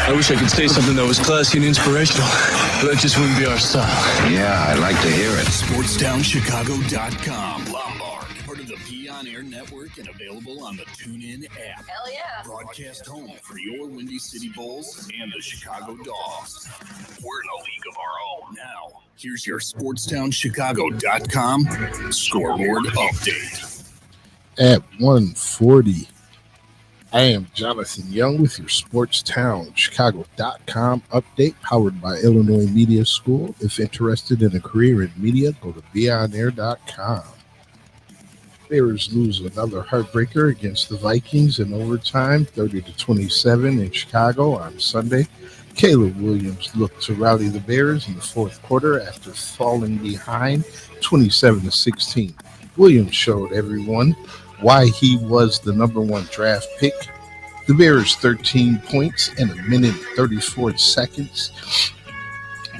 I wish I could say something that was classy and inspirational, but that just wouldn't be our style. Yeah, I'd like to hear it. SportsTownChicago.com. Lombard, part of the Beyond Air Network and available on the TuneIn app. Hell yeah. Broadcast home for your Windy City Bulls and the Chicago Dogs. We're in a league of our own. Now, here's your SportsTownChicago.com scoreboard update. At 1:40. I am Jonathan Young with your SportsTownChicago.com update powered by Illinois Media School. If interested in a career in media, go to BeyondAir.com. Bears lose another heartbreaker against the Vikings in overtime, 30-27 in Chicago on Sunday. Caleb Williams looked to rally the Bears in the fourth quarter after falling behind 27-16. Williams showed everyone why he was the number one draft pick. The Bears 13 points in a minute and 34 seconds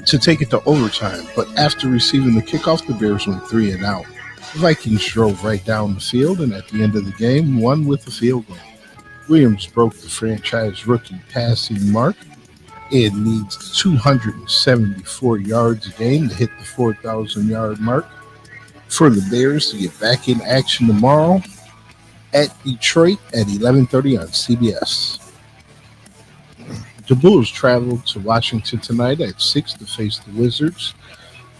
to take it to overtime, but after receiving the kickoff, the Bears went 3 and out. The Vikings drove right down the field and at the end of the game won with a field goal. Williams broke the franchise rookie passing mark. It needs 274 yards a game to hit the 4,000-yard mark for the Bears to get back in action tomorrow at Detroit at 11:30 on CBS. The Bulls traveled to Washington tonight at 6 to face the Wizards.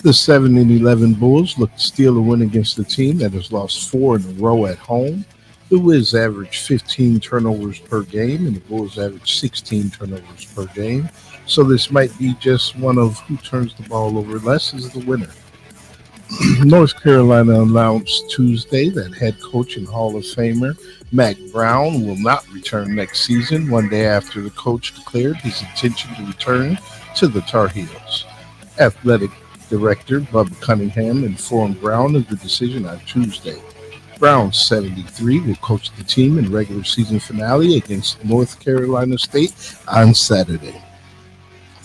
The 7-11 Bulls look to steal a win against a team that has lost 4 in a row at home. The Wiz average 15 turnovers per game, and the Bulls average 16 turnovers per game. So this might be just one of who turns the ball over less is the winner. North Carolina announced Tuesday that head coach and Hall of Famer Mack Brown will not return next season, one day after the coach declared his intention to return to the Tar Heels. Athletic Director Bubba Cunningham informed Brown of the decision on Tuesday. Brown, 73, will coach the team in regular season finale against North Carolina State on Saturday.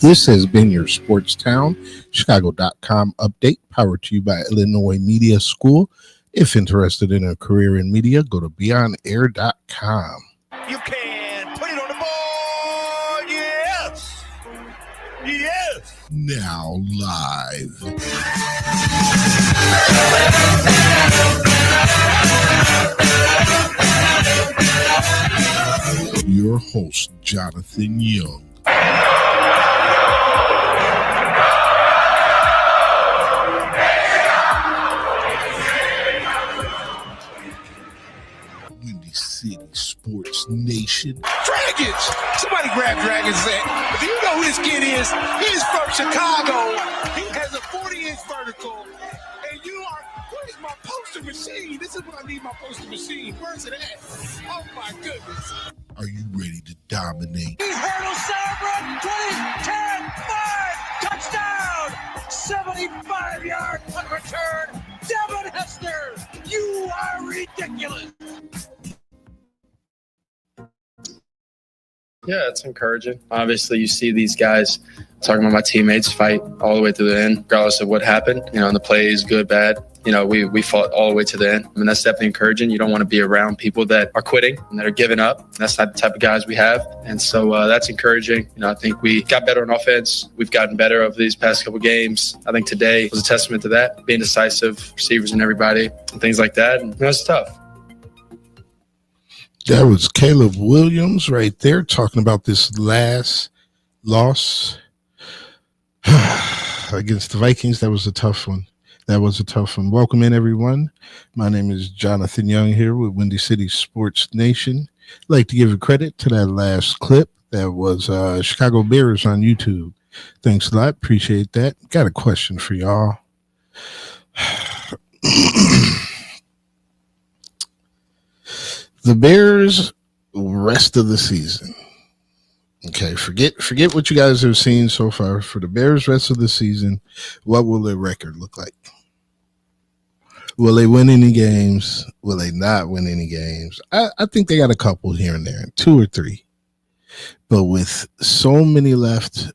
This has been your SportsTownChicago.com update, powered to you by Illinois Media School. If interested in a career in media, go to BeyondAir.com. You can put it on the board. Yes. Yes. Now live. Your host, Jonathan Young. Windy City Sports Nation. Dragons. Somebody grab Dragons. Do you know who this kid is? He's from Chicago. He has a 40-inch vertical. And you are, what is my poster machine? This is what I need my poster machine. Where's it at? Oh, my goodness. Are you ready to dominate? He hurdles Sauerbrunn, 20, 10, 5, touchdown! 75-yard punt return, Devin Hester! You are ridiculous! Yeah, it's encouraging. Obviously, you see these guys talking about my teammates fight all the way to the end, regardless of what happened. And the plays, good, bad. We fought all the way to the end. I mean, that's definitely encouraging. You don't want to be around people that are quitting and that are giving up. And that's not the type of guys we have. And so that's encouraging. I think we got better on offense. We've gotten better over these past couple games. I think today was a testament to that, being decisive, receivers and everybody, and things like that. And that's tough. That was Caleb Williams right there talking about this last loss against the Vikings. That was a tough one. Welcome in, everyone. My name is Jonathan Young here with Windy City Sports Nation. I'd like to give a credit to that last clip. That was Chicago Bears on YouTube. Thanks a lot. Appreciate that. Got a question for y'all. The Bears rest of the season. Okay, forget what you guys have seen so far. For the Bears rest of the season, what will their record look like? Will they win any games? Will they not win any games? I think they got a couple here and there, 2 or 3. But with so many left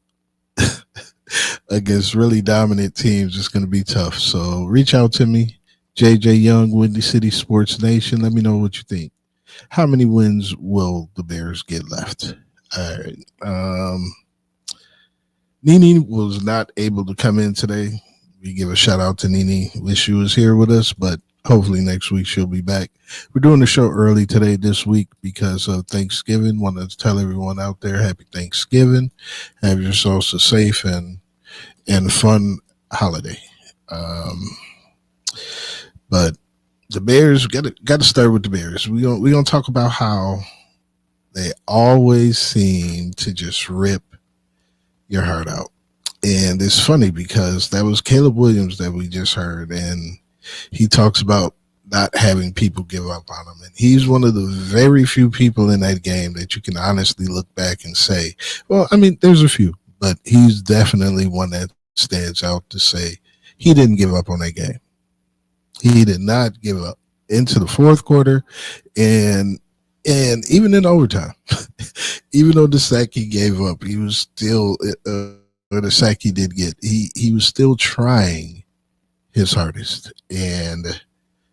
against really dominant teams, it's going to be tough. So reach out to me, JJ Young, Windy City Sports Nation. Let me know what you think. How many wins will the Bears get left? All right. Nini was not able to come in today. We give a shout out to Nini. Wish she was here with us, but hopefully next week she'll be back. We're doing the show early today this week because of Thanksgiving. Wanted to tell everyone out there, happy Thanksgiving. Have yourselves a safe and fun holiday. But the Bears, got to start with the Bears. We're gonna talk about how they always seem to just rip your heart out. And it's funny because that was Caleb Williams that we just heard, and he talks about not having people give up on him. And he's one of the very few people in that game that you can honestly look back and say, well, I mean, there's a few, but he's definitely one that stands out to say he didn't give up on that game. He did not give up into the fourth quarter, and even in overtime, even though the sack he gave up, he was still or the sack he did get, he was still trying his hardest, and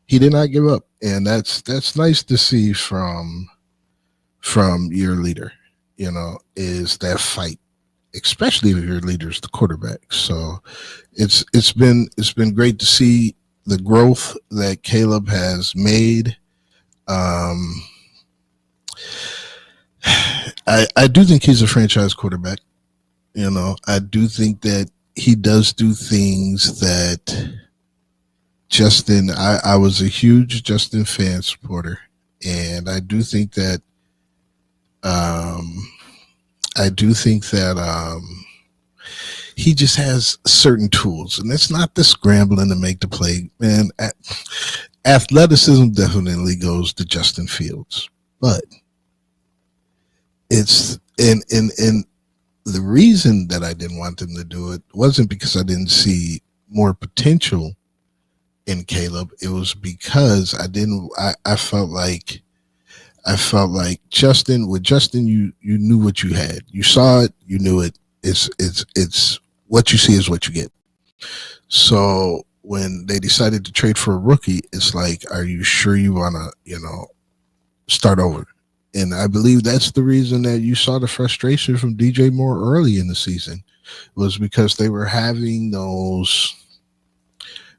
he did not give up. And that's nice to see from your leader, is that fight, especially if your leader is the quarterback. So it's been great to see the growth that Caleb has made. I do think he's a franchise quarterback. I do think that he does do things that Justin, I was a huge Justin fan supporter, and I do think that he just has certain tools, and it's not the scrambling to make the play. Man, athleticism definitely goes to Justin Fields, but it's and the reason that I didn't want them to do it wasn't because I didn't see more potential in Caleb. It was because I felt like Justin, with Justin, you knew what you had. You saw it, you knew it. It's what you see is what you get. So when they decided to trade for a rookie, it's like, are you sure you want to, start over? And I believe that's the reason that you saw the frustration from DJ Moore early in the season, was because they were having those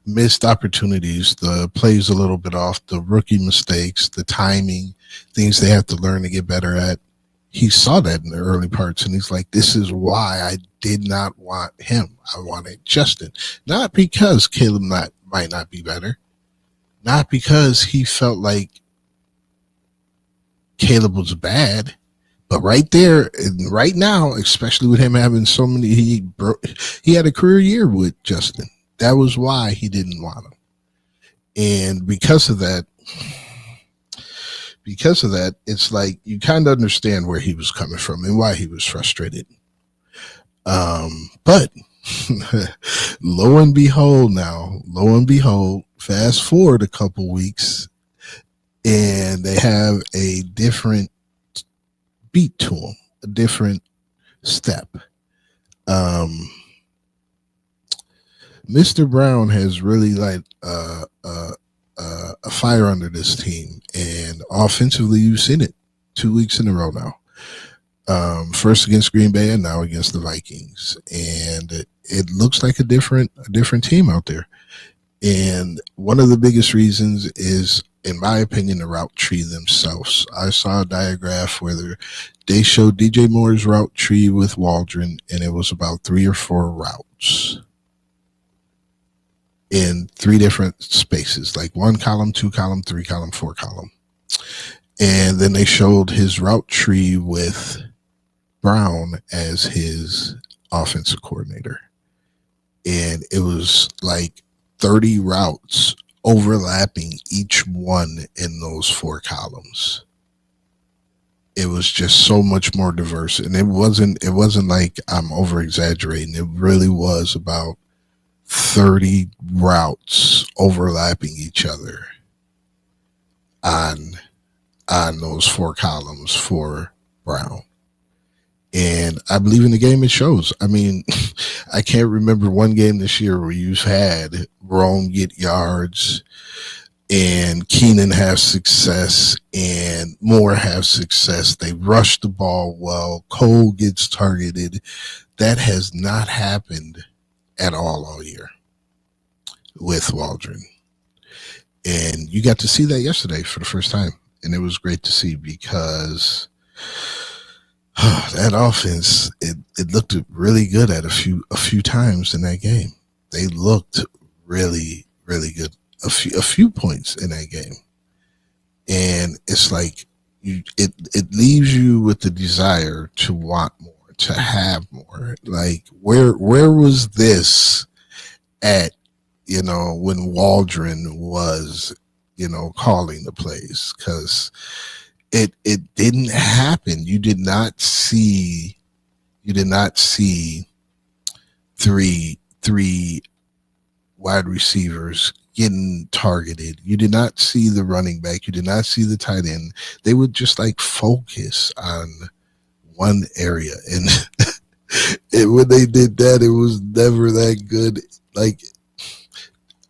missed opportunities, the plays a little bit off, the rookie mistakes, the timing, things they have to learn to get better at. He saw that in the early parts, and he's like, this is why I did not want him. I wanted Justin. Not because Caleb might not be better, not because he felt like Caleb was bad, but right there, right now, especially with him having so many, he had a career year with Justin. That was why he didn't want him. And because of that, it's like you kind of understand where he was coming from and why he was frustrated. But lo and behold, fast forward a couple weeks, and they have a different beat to him. step. Mr. Brown has really light a fire under this team, and offensively, you've seen it 2 weeks in a row now. First against Green Bay and now against the Vikings, and it looks like a different team out there. And one of the biggest reasons is, in my opinion, the route tree themselves. I saw a diagram where they showed DJ Moore's route tree with Waldron, and it was about 3 or 4 routes in 3 different spaces, like 1 column, 2 column, 3 column, 4 column. And then they showed his route tree with Brown as his offensive coordinator. And it was like 30 routes overlapping each one in those 4 columns. It was just so much more diverse. And it wasn't like I'm over exaggerating. It really was about 30 routes overlapping each other on those 4 columns for Brown. And I believe in the game it shows. I mean, I can't remember one game this year where you've had Rome get yards and Keenan have success and Moore have success. They rush the ball well. Cole gets targeted. That has not happened at all year with Waldron. And you got to see that yesterday for the first time. And it was great to see because that offense, it looked really good at a few times in that game. They looked really, really good a few points in that game. And it's like it leaves you with the desire to want more, to have more. Like where was this at, when Waldron was, calling the plays? Because it didn't happen. You did not see three wide receivers getting targeted. You did not see the running back. You did not see the tight end. They would just like focus on one area. And when they did that, it was never that good. Like,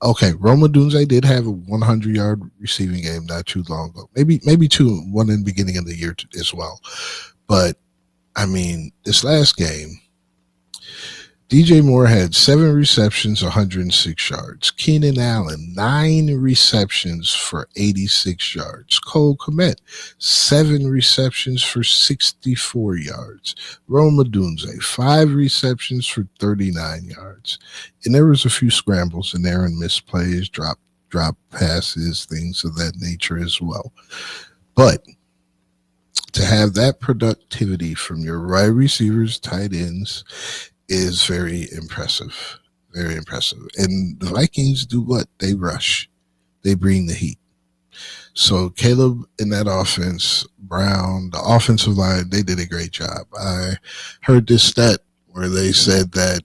okay, Rome Odunze did have a 100-yard receiving game not too long ago. Maybe 2, one in the beginning of the year as well. But, I mean, this last game, DJ Moore had 7 receptions, 106 yards. Keenan Allen, 9 receptions for 86 yards. Cole Kmet, 7 receptions for 64 yards. Rome Odunze, 5 receptions for 39 yards. And there was a few scrambles in there and misplays, drop passes, things of that nature as well. But to have that productivity from your wide receivers, tight ends, is very impressive. Very impressive. And the Vikings do what? They rush. They bring the heat. So Caleb in that offense, Brown, the offensive line, they did a great job. I heard this stat where they said that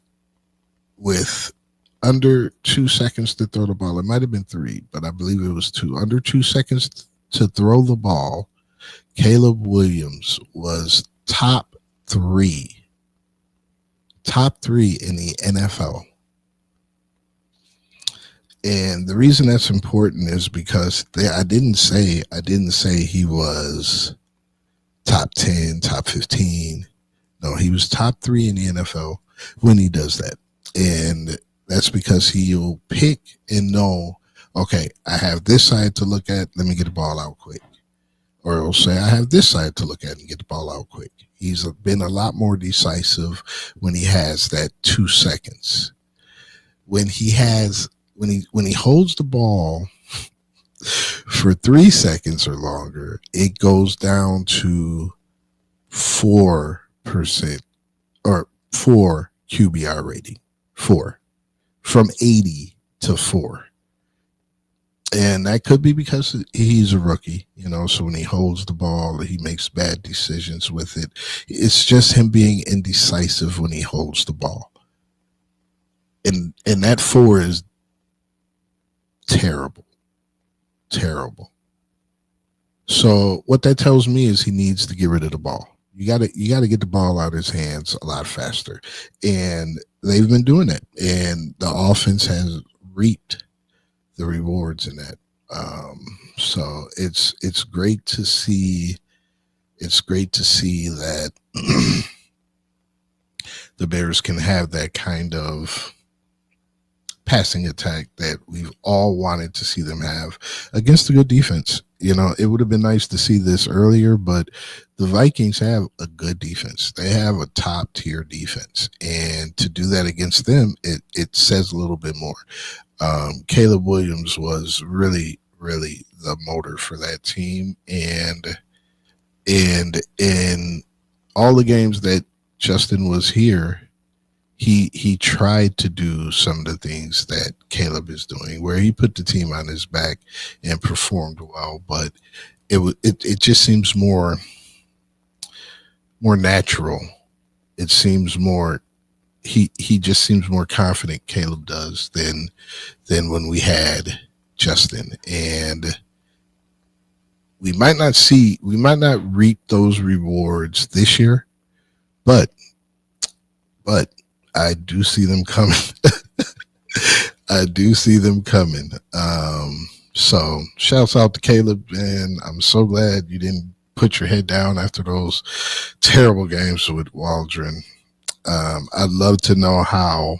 with under 2 seconds to throw the ball, it might have been 3, but I believe it was 2. Under 2 seconds to throw the ball, Caleb Williams was top 3 in the NFL. And the reason that's important is because I didn't say he was top 10, top 15. No, he was top 3 in the NFL when he does that. And that's because he'll pick and know, okay, I have this side to look at. Let me get the ball out quick. Or he'll say, I have this side to look at and get the ball out quick. He's been a lot more decisive when he has that 2 seconds. When he holds the ball for 3 seconds or longer, it goes down to 4% or 4 QBR rating. 4 from 80 to 4. And that could be because he's a rookie, so when he holds the ball, he makes bad decisions with it. It's just him being indecisive when he holds the ball. And that 4 is terrible. Terrible. So what that tells me is he needs to get rid of the ball. You gotta get the ball out of his hands a lot faster, and they've been doing that. And the offense has reaped the rewards in that. So it's great to see. It's great to see that the Bears can have that kind of passing attack that we've all wanted to see them have against a good defense. You know, it would have been nice to see this earlier, but the Vikings have a good defense. They have a top tier defense, and to do that against them, it says a little bit more. Caleb Williams was really the motor for that team, and in all the games that Justin was here, he tried to do some of the things that Caleb is doing, where he put the team on his back and performed well. But it just seems more natural. It seems more he just seems more confident, Caleb does, than when we had Justin. And we might not reap those rewards this year, but I do see them coming. I do see them coming. So shouts out to Caleb, and I'm so glad you didn't put your head down after those terrible games with Waldron. I'd love to know how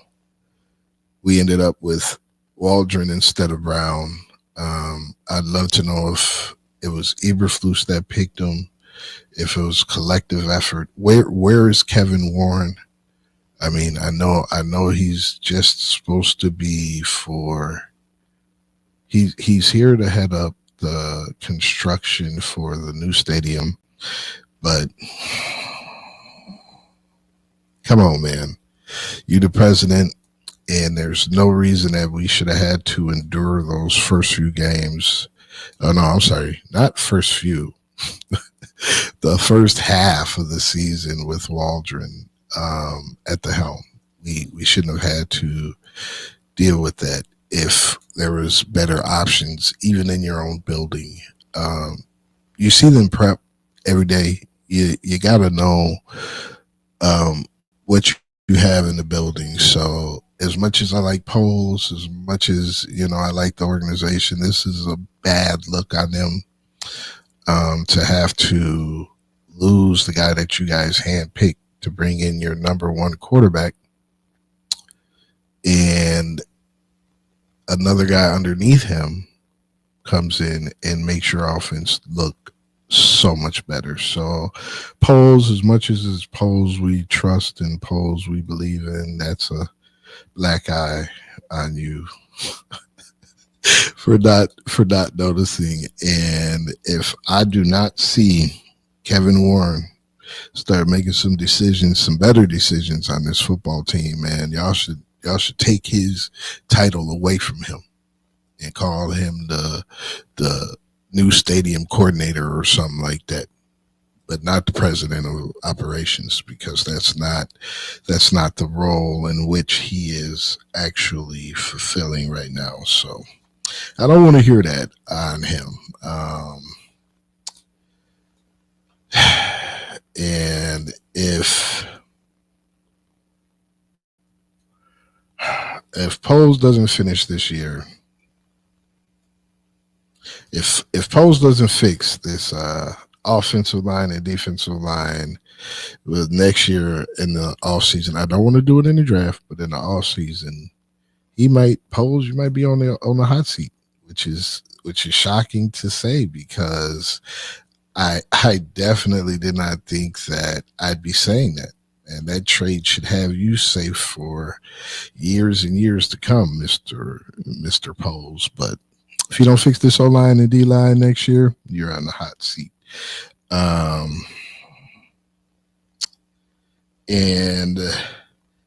we ended up with Waldron instead of Brown. I'd love to know if it was Eberflus that picked him, if it was collective effort. Where is Kevin Warren? I mean, I know he's just supposed to be he's here to head up the construction for the new stadium, but come on, man. You the president, and there's no reason that we should have had to endure those first few games. Oh, no, I'm sorry. Not first few. The first half of the season with Waldron at the helm. We shouldn't have had to deal with that if there was better options, even in your own building. You see them prep every day. You got to know what you have in the building. So as much as I like polls, as much as, I like the organization, this is a bad look on them to have to lose the guy that you guys handpicked to bring in your number one quarterback, and another guy underneath him comes in and makes your offense look so much better. So polls, as much as it's polls we trust and polls we believe in, that's a black eye on you for not noticing. And if I do not see Kevin Warren start making some better decisions on this football team, man, y'all should take his title away from him and call him the new stadium coordinator or something like that, but not the president of operations, because that's not the role in which he is actually fulfilling right now. So I don't want to hear that on him. And if Poles doesn't finish this year, if Poles doesn't fix this offensive line and defensive line with next year in the offseason, I don't want to do it in the draft, but in the offseason, you might be on the hot seat, which is shocking to say, because I definitely did not think that I'd be saying that. And that trade should have you safe for years and years to come, Mr. Poles. But if you don't fix this O-line and D-line next year, you're on the hot seat. And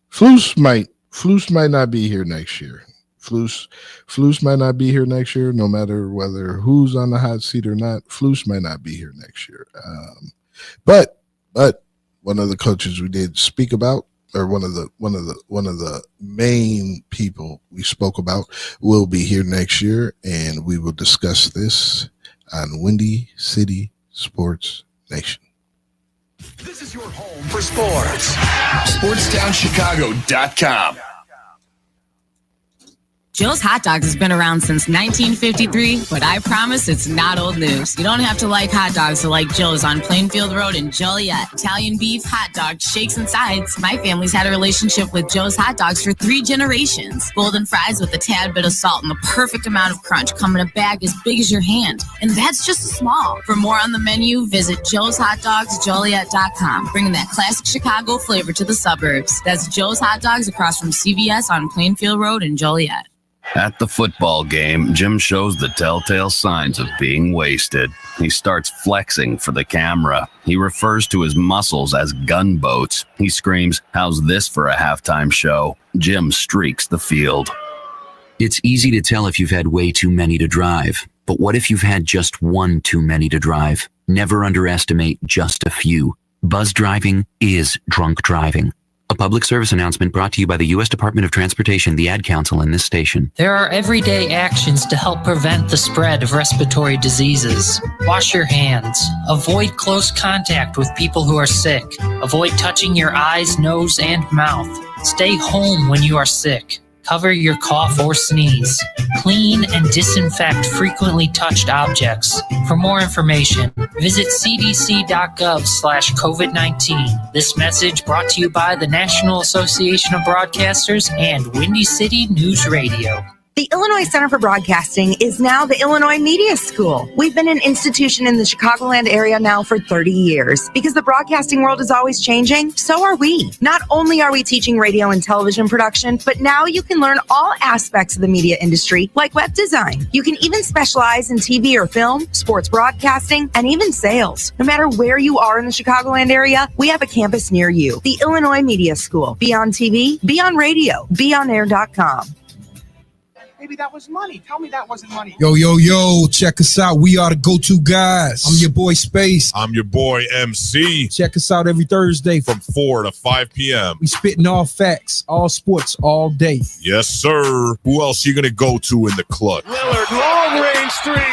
Flus might not be here next year. Flus might not be here next year, no matter whether who's on the hot seat or not. Flus might not be here next year. But one of the coaches we did speak about, or one of the main people we spoke about, will be here next year, and we will discuss this on Windy City Sports Nation. This is your home for sports. SportsTownChicago.com. Joe's Hot Dogs has been around since 1953, but I promise it's not old news. You don't have to like hot dogs to like Joe's on Plainfield Road in Joliet. Italian beef, hot dogs, shakes, and sides. My family's had a relationship with Joe's Hot Dogs for 3 generations. Golden fries with a tad bit of salt and the perfect amount of crunch come in a bag as big as your hand. And that's just a small. For more on the menu, visit joeshotdogsjoliet.com, bringing that classic Chicago flavor to the suburbs. That's Joe's Hot Dogs across from CVS on Plainfield Road in Joliet. At the football game, Jim shows the telltale signs of being wasted. He starts flexing for the camera. He refers to his muscles as gunboats. He screams, "How's this for a halftime show?" Jim streaks the field. It's easy to tell if you've had way too many to drive. But what if you've had just one too many to drive? Never underestimate just a few. Buzz driving is drunk driving. A public service announcement brought to you by the U.S. Department of Transportation, the Ad Council, and this station. There are everyday actions to help prevent the spread of respiratory diseases. Wash your hands. Avoid close contact with people who are sick. Avoid touching your eyes, nose, and mouth. Stay home when you are sick. Cover your cough or sneeze. Clean and disinfect frequently touched objects. For more information, visit cdc.gov/COVID-19. This message brought to you by the National Association of Broadcasters and Windy City News Radio. The Illinois Center for Broadcasting is now the Illinois Media School. We've been an institution in the Chicagoland area now for 30 years. Because the broadcasting world is always changing, so are we. Not only are we teaching radio and television production, but now you can learn all aspects of the media industry, like web design. You can even specialize in TV or film, sports broadcasting, and even sales. No matter where you are in the Chicagoland area, we have a campus near you. The Illinois Media School. Be on TV, be on radio, beonair.com. Maybe that was money. Tell me that wasn't money. Yo, check us out. We are the go-to guys. I'm your boy Space. I'm your boy MC. Check us out every Thursday from 4 to 5 p.m. We spitting all facts, all sports, all day. Yes, sir. Who else you gonna go to in the clutch? Lillard, long range three, and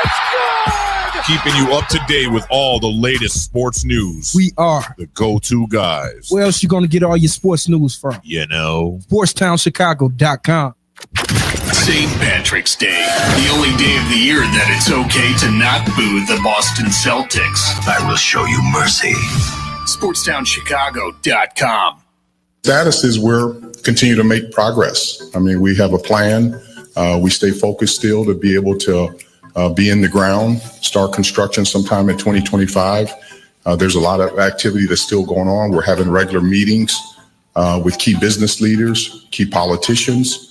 it's good! Keeping you up to date with all the latest sports news. We are the go-to guys. Where else you gonna get all your sports news from? You know, SportsTownChicago.com. St. Patrick's Day, the only day of the year that it's okay to not boo the Boston Celtics. I will show you mercy. SportsTownChicago.com. Status is we're continue to make progress. I mean, we have a plan. We stay focused still to be able to be in the ground, start construction sometime in 2025. There's a lot of activity that's still going on. We're having regular meetings with key business leaders, key politicians,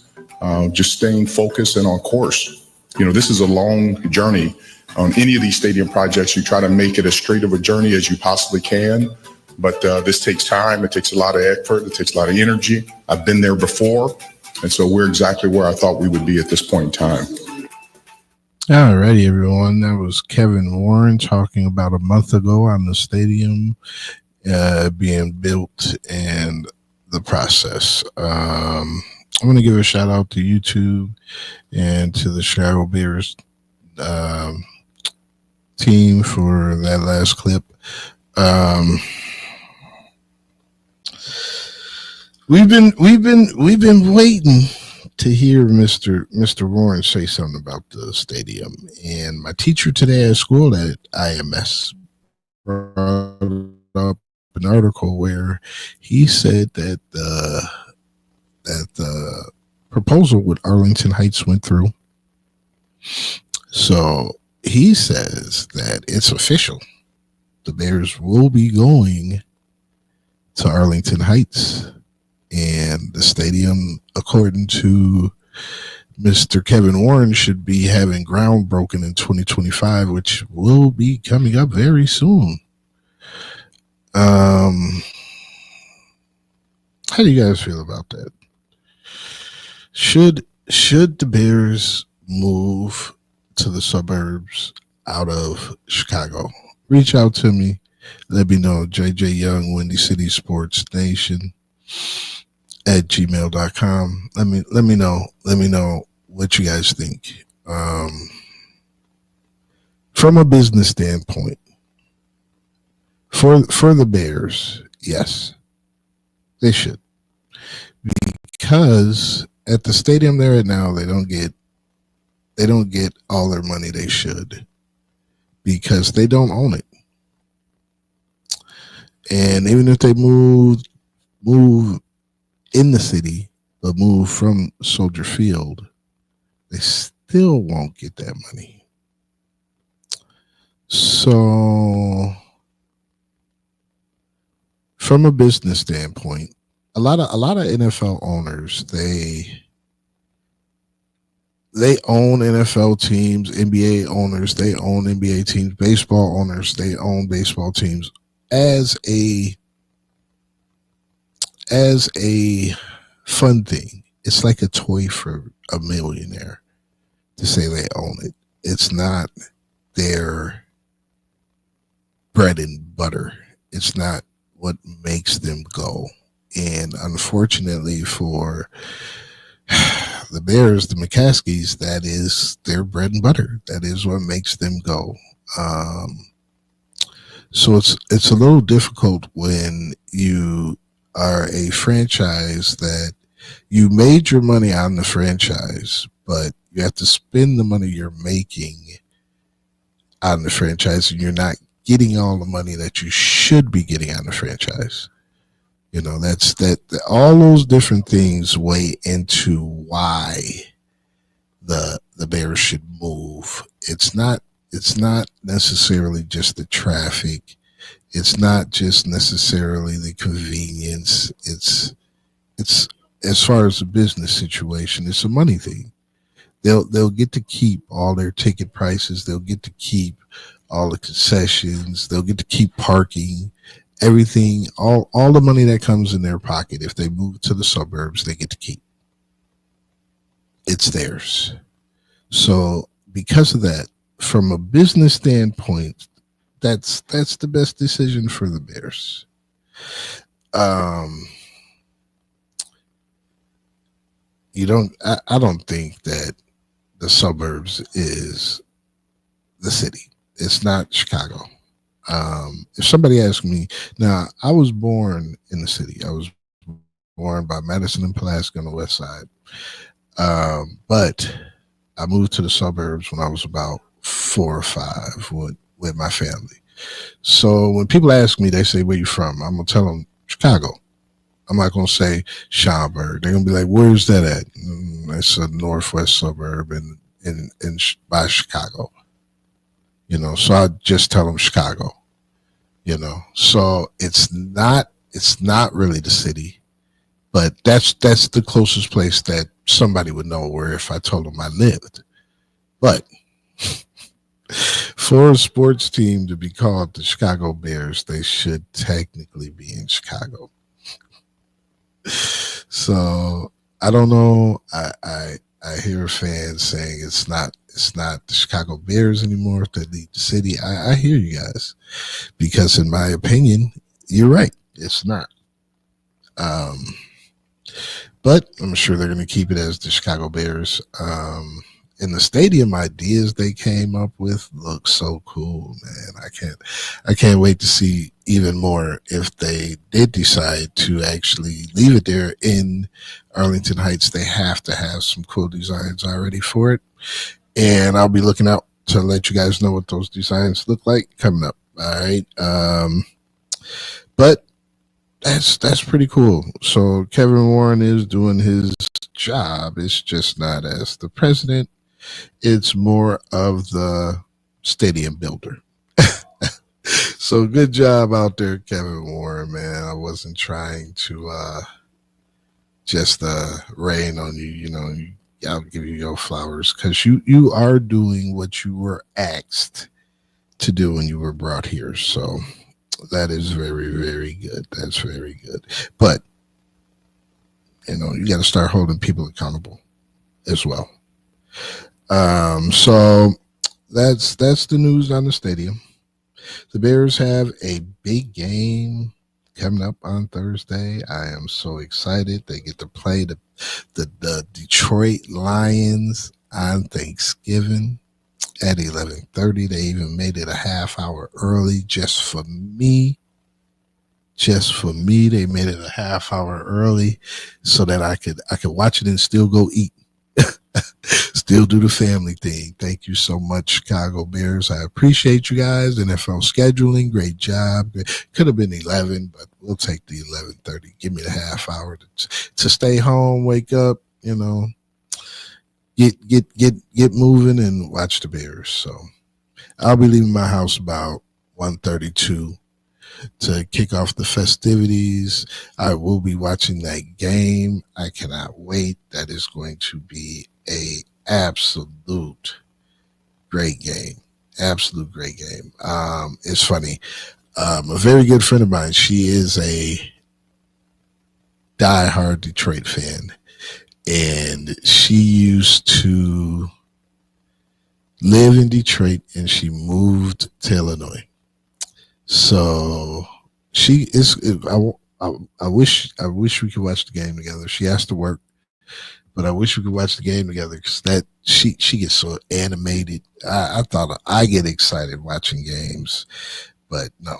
just staying focused and on course. You know, this is a long journey. On any of these stadium projects, you try to make it as straight of a journey as you possibly can. But this takes time. It takes a lot of effort. It takes a lot of energy. I've been there before. And so we're exactly where I thought we would be at this point in time. All righty, everyone. That was Kevin Warren talking about a month ago on the stadium being built and the process. I'm going to give a shout out to YouTube and to the Chicago Bears team for that last clip. We've been waiting to hear Mr. Warren say something about the stadium, and my teacher today at school at IMS brought up an article where he said that the proposal with Arlington Heights went through. So he says that it's official. The Bears will be going to Arlington Heights, and the stadium, according to Mr. Kevin Warren, should be having ground broken in 2025, which will be coming up very soon. How do you guys feel about that? Should the Bears move to the suburbs out of Chicago? Reach out to me. Let me know. JJ Young, Windy City Sports Nation at gmail.com. Let me know. Let me know what you guys think. From a business standpoint, For the Bears, yes, they should, because at the stadium they're at now, they don't get all their money they should, because they don't own it. And even if they move in the city, but move from Soldier Field, they still won't get that money. So from a business standpoint, a lot of NFL owners, they own NFL teams, NBA owners, they own NBA teams, baseball owners, they own baseball teams as a fun thing. It's like a toy for a millionaire to say they own it. It's not their bread and butter. It's not what makes them go. And unfortunately for the Bears, the McCaskies, that is their bread and butter. That is what makes them go. So it's a little difficult when you are a franchise that you made your money on the franchise, but you have to spend the money you're making on the franchise, and you're not getting all the money that you should be getting on the franchise. You know, all those different things weigh into why the Bears should move. It's not necessarily just the traffic. It's not just necessarily the convenience. It's as far as the business situation, it's a money thing. They'll get to keep all their ticket prices. They'll get to keep all the concessions. They'll get to keep parking. Everything, all the money that comes in their pocket, if they move to the suburbs, they get to keep. It's theirs. So because of that, from a business standpoint, that's the best decision for the Bears. I don't think that the suburbs is the city. It's not Chicago. If somebody asked me, now I was born in the city. I was born by Madison and Pulaski on the west side. But I moved to the suburbs when I was about 4 or 5 with my family. So when people ask me, they say, where you from? I'm going to tell them Chicago. I'm not going to say Schaumburg. They're going to be like, where's that at? It's a northwest suburb by Chicago. You know, so I just tell them Chicago. You know, so it's not really the city, but that's the closest place that somebody would know where if I told them I lived. But for a sports team to be called the Chicago Bears, they should technically be in Chicago. So I don't know. I hear fans saying it's not the Chicago Bears anymore if they leave the city. I hear you guys, because in my opinion, you're right. It's not. But I'm sure they're going to keep it as the Chicago Bears. And the stadium ideas they came up with look so cool, man. I can't wait to see even more if they did decide to actually leave it there in Arlington Heights. They have to have some cool designs already for it. And I'll be looking out to let you guys know what those designs look like coming up. All right. But that's pretty cool. So Kevin Warren is doing his job. It's just not as the president. It's more of the stadium builder. So good job out there, Kevin Warren, man. I wasn't trying to just rain on you. You know, I'll give you your flowers, because you are doing what you were asked to do when you were brought here. So that is very, very good. That's very good. But, you know, you got to start holding people accountable as well. So that's the news on the stadium. The Bears have a big game coming up on Thursday. I am so excited. They get to play the Detroit Lions on Thanksgiving at 11:30. They even made it a half hour early just for me. just for me. They made it a half hour early so that I could watch it and still go eat. Still do the family thing. Thank you so much, Chicago Bears. I appreciate you guys. NFL scheduling, great job. Could have been 11, but we'll take the 11:30. Give me the half hour to stay home, wake up, you know, get moving and watch the Bears. So I'll be leaving my house about 1:32 to kick off the festivities. I will be watching that game. I cannot wait. That is going to be a absolute great game. Absolute great game. It's funny. A very good friend of mine, she is a diehard Detroit fan, and she used to live in Detroit and she moved to Illinois. So she is. I wish we could watch the game together. She has to work, but I wish we could watch the game together because that she gets so animated. I thought I get excited watching games, but no.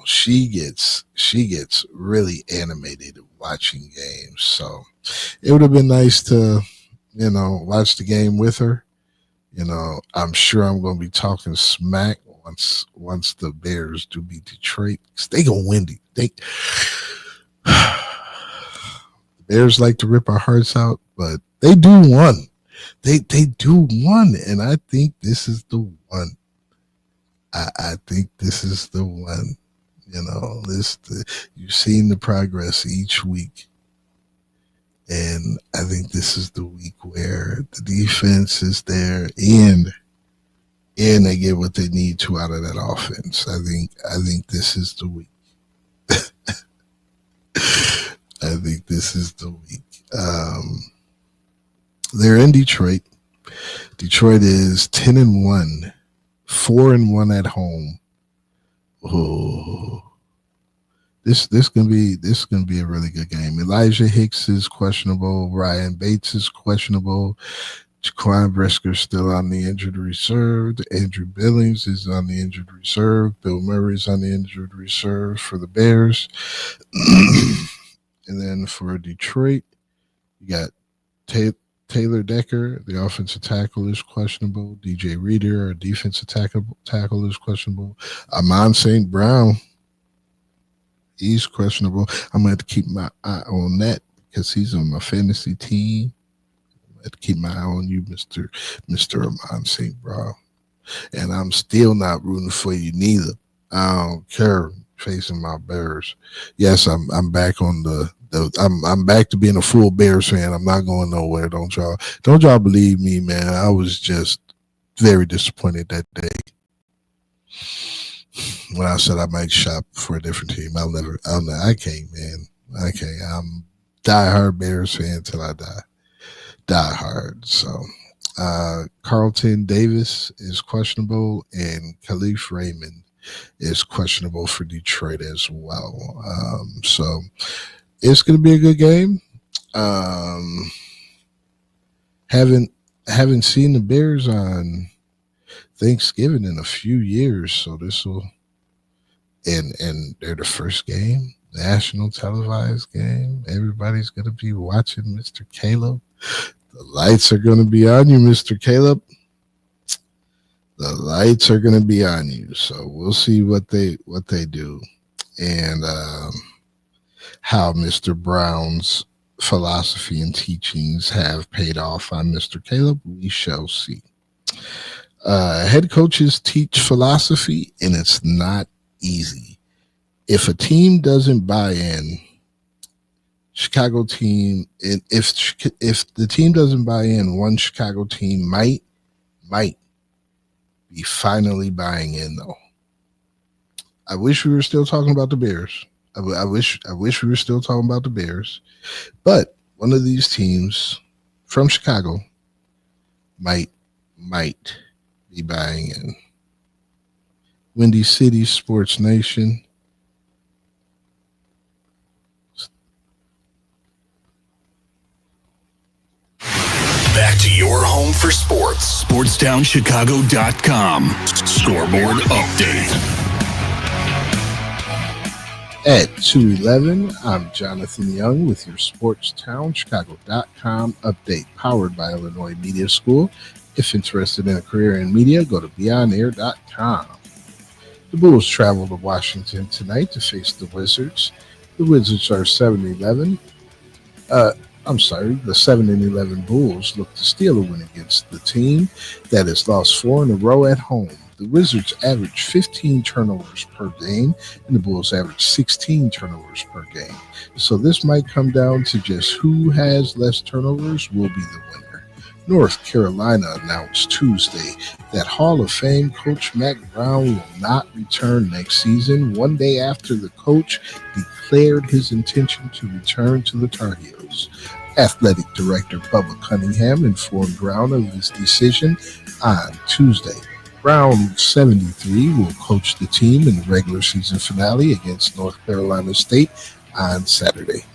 She gets really animated watching games. So it would have been nice to, you know, watch the game with her. You know, I'm sure I'm going to be talking smack once the Bears do beat Detroit. They gonna win. The Bears like to rip our hearts out, but they do one. They do one, and I think this is the one. I think this is the one. You know, you've seen the progress each week, and I think this is the week where the defense is there and they get what they need to out of that offense. I think this is the week. I think this is the week. They're in Detroit. Detroit is 10-1, 4-1 at home. Oh, this gonna be a really good game. Elijah Hicks is questionable. Ryan Bates is questionable. Jaquan Brisker still on the injured reserve. Andrew Billings is on the injured reserve. Bill Murray's on the injured reserve for the Bears. And then for Detroit, you got Taylor Decker, the offensive tackle, is questionable. DJ Reader, our defensive tackle, is questionable. Amon St. Brown, he's questionable. I'm going to have to keep my eye on that because he's on my fantasy team. I'm going to have to keep my eye on you, Mr. Amon St. Brown. And I'm still not rooting for you neither. I don't care facing my Bears. Yes, I'm back on I'm back to being a full Bears fan. I'm not going nowhere. Don't y'all believe me, man. I was just very disappointed that day when I said I might shop for a different team. I can't, man. I can't. I'm diehard Bears fan till I die. Diehard. So Carlton Davis is questionable, and Khalif Raymond is questionable for Detroit as well. So it's going to be a good game. Haven't seen the Bears on Thanksgiving in a few years, so this will and they're the first game, national televised game. Everybody's going to be watching Mr. Caleb. The lights are going to be on you, Mr. Caleb. The lights are going to be on you, so we'll see what they do, and how Mr. Brown's philosophy and teachings have paid off on Mr. Caleb. We shall see. Head coaches teach philosophy, and it's not easy. If a team doesn't buy in, Chicago team, and if the team doesn't buy in, one Chicago team might be finally buying in, though. I wish we were still talking about the Bears. I wish we were still talking about the Bears, but one of these teams from Chicago might be buying in. Windy City Sports Nation. Back to your home for sports. SportsTownChicago.com. Scoreboard update. At 2:11, I'm Jonathan Young with your SportsTownChicago.com update, powered by Illinois Media School. If interested in a career in media, go to BeyondAir.com. The Bulls travel to Washington tonight to face the Wizards. The Wizards are 7-11. The 7-11 Bulls look to steal a win against the team that has lost 4 in a row at home. The Wizards average 15 turnovers per game, and the Bulls average 16 turnovers per game. So this might come down to just who has less turnovers will be the winner. North Carolina announced Tuesday that Hall of Fame coach Mack Brown will not return next season, one day after the coach declared his intention to return to the Tar Heels. Athletic Director Bubba Cunningham informed Brown of his decision on Tuesday. Brown, 73, will coach the team in the regular season finale against North Carolina State on Saturday.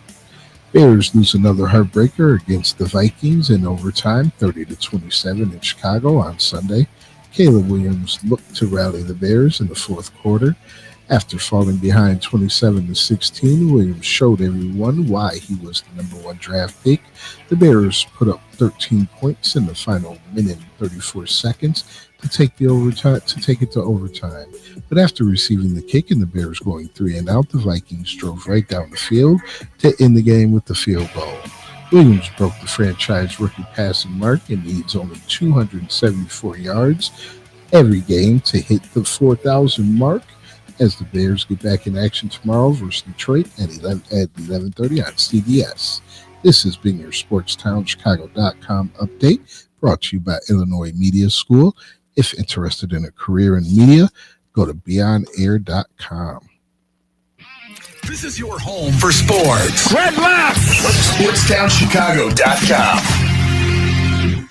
Bears lose another heartbreaker against the Vikings in overtime, 30-27 in Chicago on Sunday. Caleb Williams looked to rally the Bears in the fourth quarter. After falling behind 27-16, Williams showed everyone why he was the number 1 draft pick. The Bears put up 13 points in the final minute and 34 seconds to take it to overtime. But after receiving the kick and the Bears going 3 and out, the Vikings drove right down the field to end the game with the field goal. Williams broke the franchise rookie passing mark and needs only 274 yards every game to hit the 4,000 mark as the Bears get back in action tomorrow versus Detroit at 11:30 on CBS. This has been your SportsTownChicago.com update, brought to you by Illinois Media School. If interested in a career in media, go to BeyondAir.com. This is your home for sports. Red left. SportsTownChicago.com.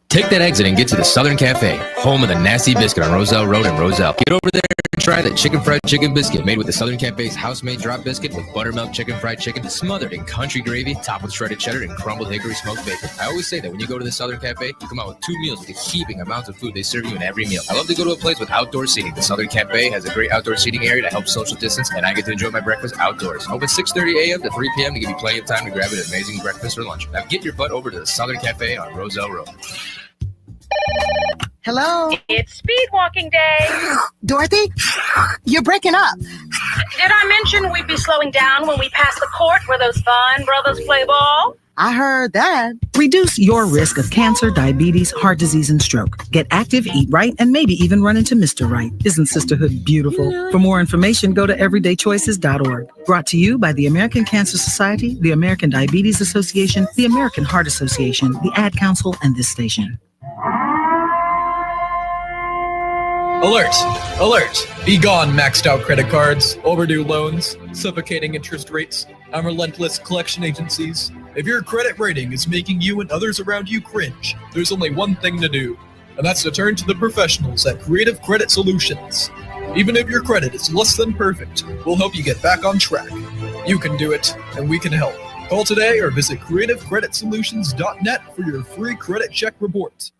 Take that exit and get to the Southern Cafe, home of the Nasty Biscuit on Roselle Road in Roselle. Get over there and try the chicken fried chicken biscuit made with the Southern Cafe's house-made drop biscuit with buttermilk chicken fried chicken smothered in country gravy, topped with shredded cheddar and crumbled hickory smoked bacon. I always say that when you go to the Southern Cafe, you come out with 2 meals with the heaping amounts of food they serve you in every meal. I love to go to a place with outdoor seating. The Southern Cafe has a great outdoor seating area to help social distance, and I get to enjoy my breakfast outdoors. Open 6:30 a.m. to 3 p.m. to give you plenty of time to grab an amazing breakfast or lunch. Now get your butt over to the Southern Cafe on Roselle Road. Hello? It's speed walking day. Dorothy? You're breaking up. Did I mention we'd be slowing down when we pass the court where those fine brothers play ball? I heard that. Reduce your risk of cancer, diabetes, heart disease, and stroke. Get active, eat right, and maybe even run into Mr. Right. Isn't sisterhood beautiful? For more information, go to everydaychoices.org. Brought to you by the American Cancer Society, the American Diabetes Association, the American Heart Association, the Ad Council, and this station. Alert! Alert! Be gone, maxed out credit cards, overdue loans, suffocating interest rates, and relentless collection agencies. If your credit rating is making you and others around you cringe, there's only one thing to do, and that's to turn to the professionals at Creative Credit Solutions. Even if your credit is less than perfect, we'll help you get back on track. You can do it, and we can help. Call today or visit creativecreditsolutions.net for your free credit check report.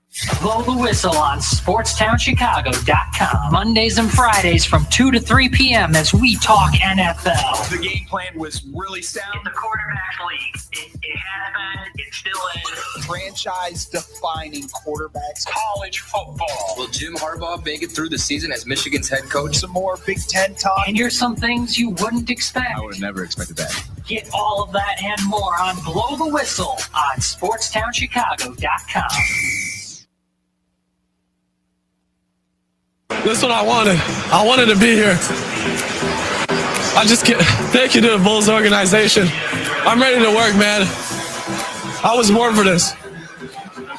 Blow the whistle on SportsTownChicago.com. Mondays and Fridays from 2 to 3 p.m. as we talk NFL. The game plan was really sound. The quarterback league. It has been. It still is. Franchise-defining quarterbacks. College football. Will Jim Harbaugh make it through the season as Michigan's head coach? Some more Big Ten talk. And here's some things you wouldn't expect. I would have never expected that. Get all of that and more on Blow the Whistle on SportsTownChicago.com. This is what I wanted. I wanted to be here. I just can't. Thank you to the Bulls organization. I'm ready to work, man. I was born for this.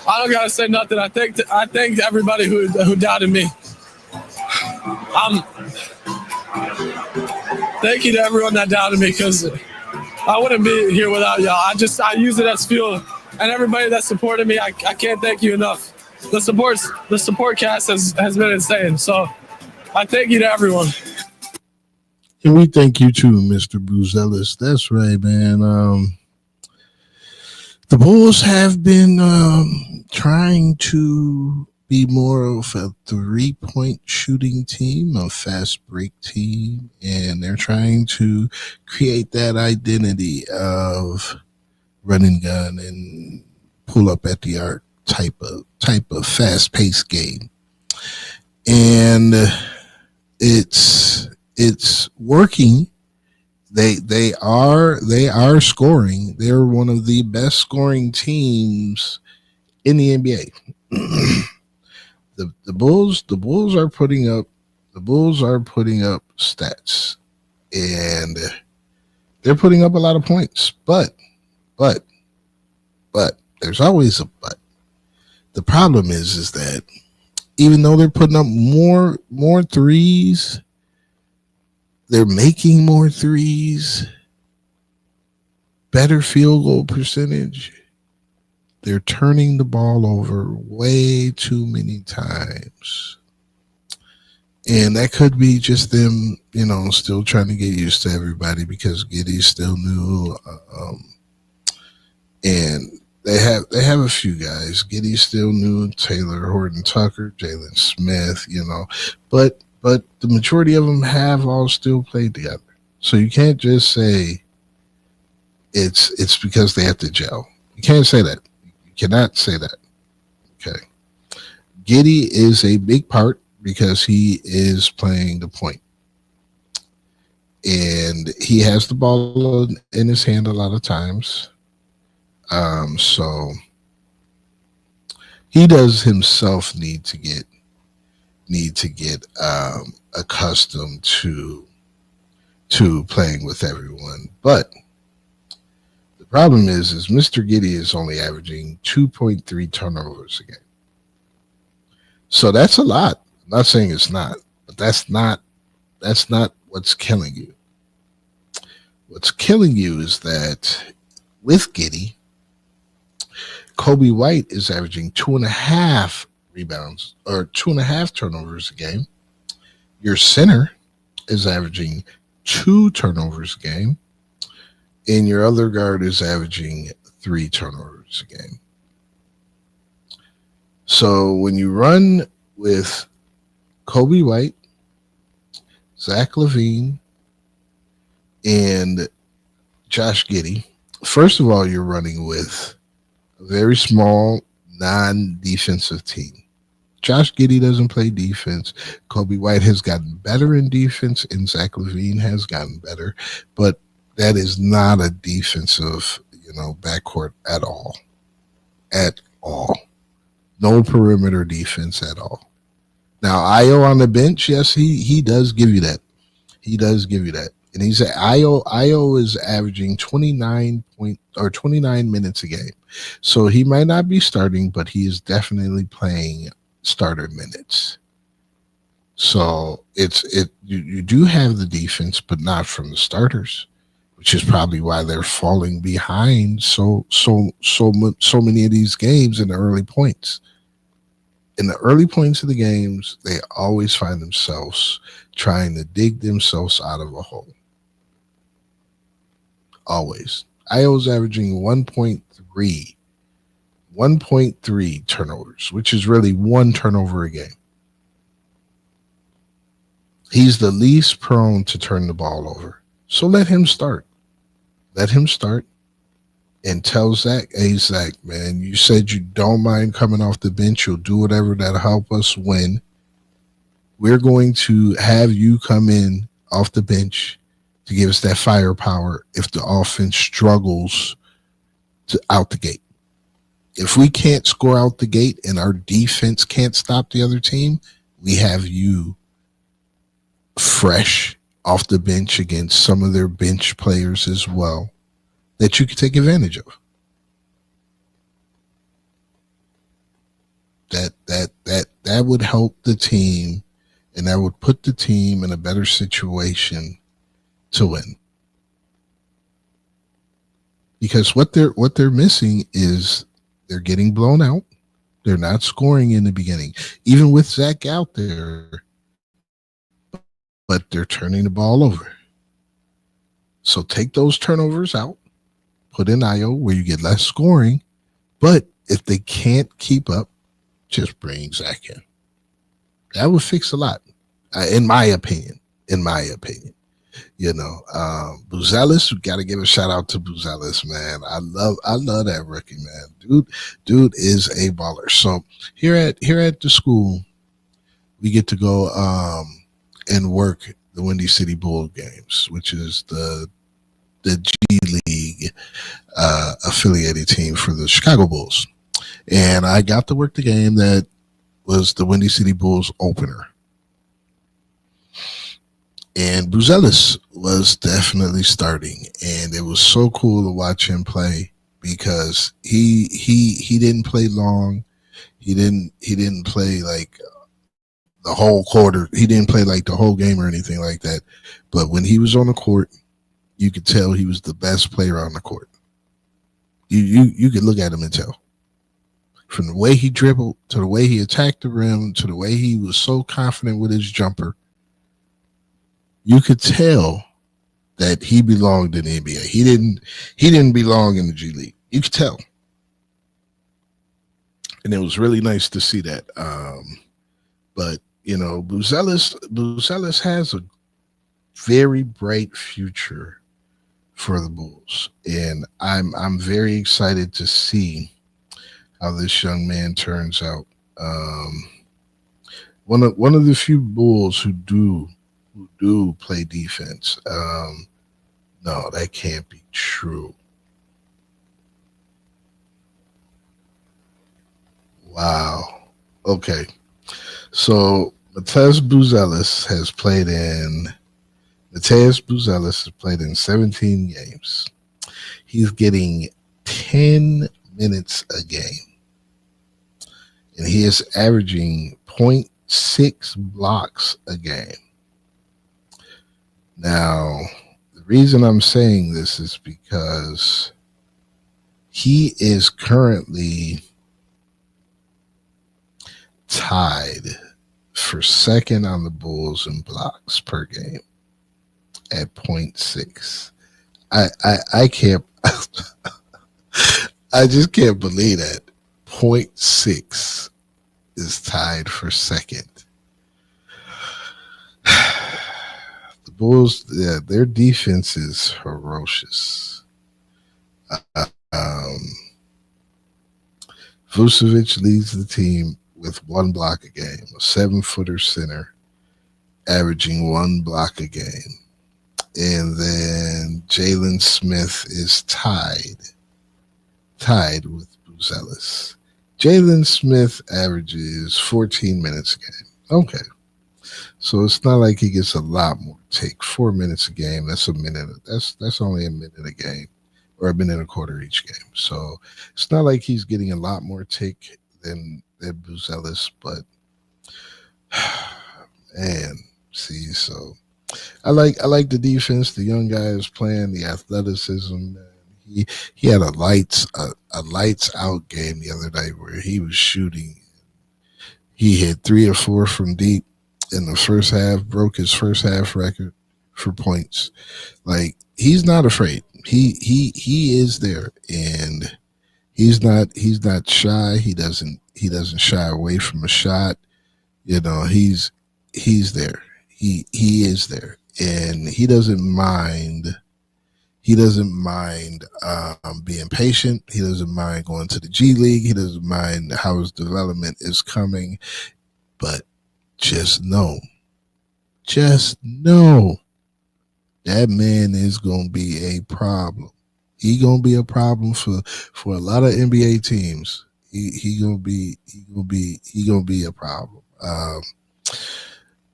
I don't gotta say nothing. I thank everybody who doubted me. Thank you to everyone that doubted me, because I wouldn't be here without y'all. I use it as fuel, and everybody that supported me, I can't thank you enough. The support cast has been insane. So I thank you to everyone. And we thank you too, Mr. Bruce Ellis. That's right, man. The Bulls have been trying to be more of a 3-point shooting team, a fast break team, and they're trying to create that identity of run and gun and pull up at the arc type of fast paced game. And it's working. They are scoring. They're one of the best scoring teams in the NBA. the Bulls are putting up stats, and they're putting up a lot of points. But there's always a but. The problem is that even though they're putting up more threes, they're making more threes, better field goal percentage. They're turning the ball over way too many times. And that could be just them, still trying to get used to everybody because Giddey's still new. And they have a few guys. Giddey's still new, Taylor Horton Tucker, Jalen Smith, but the majority of them have all still played together. So you can't just say it's because they have to gel. You can't say that. You cannot say that. Okay. Giddey is a big part because he is playing the point. And he has the ball in his hand a lot of times. So he does himself need to get accustomed to playing with everyone. But the problem is Mr. Giddey is only averaging 2.3 turnovers a game. So that's a lot. I'm not saying it's not, but that's not what's killing you. What's killing you is that with Giddey, Kobe White is averaging 2.5 rebounds or 2.5 turnovers a game. Your center is averaging 2 turnovers a game, and your other guard is averaging 3 turnovers a game. So when you run with Kobe White, Zach LaVine, and Josh Giddey, first of all, you're running with a very small, non-defensive team. Josh Giddey doesn't play defense. Kobe White has gotten better in defense, and Zach LaVine has gotten better, but that is not a defensive, backcourt at all. At all. No perimeter defense at all. Now, Ayo on the bench, yes, he does give you that. He does give you that. And he's at Ayo is averaging 29 minutes a game. So he might not be starting, but he is definitely playing starter minutes. So you do have the defense, but not from the starters, which is probably why they're falling behind so many of these games in the early points. In the early points of the games, they always find themselves trying to dig themselves out of a hole. Always. Ayo's averaging 1.3 turnovers, which is really 1 turnover a game. He's the least prone to turn the ball over. So let him start. Let him start and tell Zach, hey, Zach, man, you said you don't mind coming off the bench. You'll do whatever that'll help us win. We're going to have you come in off the bench to give us that firepower if the offense struggles out the gate. If we can't score out the gate and our defense can't stop the other team, we have you fresh off the bench against some of their bench players as well that you can take advantage of. That would help the team, and that would put the team in a better situation to win. Because what they're missing is they're getting blown out. They're not scoring in the beginning, even with Zach out there, but they're turning the ball over. So take those turnovers out, put in Ayo where you get less scoring, but if they can't keep up, just bring Zach in. That would fix a lot, in my opinion. Buzelis, we got to give a shout out to Buzelis, man. I love that rookie, man. Dude is a baller. So here at the school, we get to go and work the Windy City Bull games, which is the G League affiliated team for the Chicago Bulls. And I got to work the game that was the Windy City Bulls opener. And Buzelis was definitely starting, and it was so cool to watch him play because he didn't play long. He didn't play like the whole quarter. He didn't play like the whole game or anything like that. But when he was on the court, you could tell he was the best player on the court. You could look at him and tell. From the way he dribbled, to the way he attacked the rim, to the way he was so confident with his jumper, you could tell that he belonged in the NBA. He didn't belong in the G League. You could tell. And it was really nice to see that. But Buzelis has a very bright future for the Bulls. And I'm very excited to see how this young man turns out. One of the few Bulls who do play defense. No, that can't be true. Wow. Okay. So Mateus Buzelis has played in 17 games. He's getting 10 minutes a game. And he is averaging 0.6 blocks a game. Now, the reason I'm saying this is because he is currently tied for second on the Bulls in blocks per game at 0.6. I can't I just can't believe that 0.6 is tied for second. Bulls, their defense is ferocious. Vucevic leads the team with 1 block a game, a 7-footer center, averaging 1 block a game. And then Jalen Smith is tied with Buzelis. Jalen Smith averages 14 minutes a game. Okay. So it's not like he gets a lot more take. 4 minutes a game. That's a minute. That's only a minute a game, or a minute and a quarter each game. So it's not like he's getting a lot more take than Buzelis. But man, see, so I like the defense. The young guy is playing, the athleticism. Man. He had a lights out game the other night where he was shooting. He hit 3 or 4 from deep in the first half, broke his first half record for points. Like, he's not afraid. He is there, and he's not shy. He doesn't shy away from a shot. He's there. He is there, and he doesn't mind. He doesn't mind being patient. He doesn't mind going to the G League. He doesn't mind how his development is coming. But just know that man is going to be a problem. He going to be a problem for a lot of NBA teams. He going to be a problem.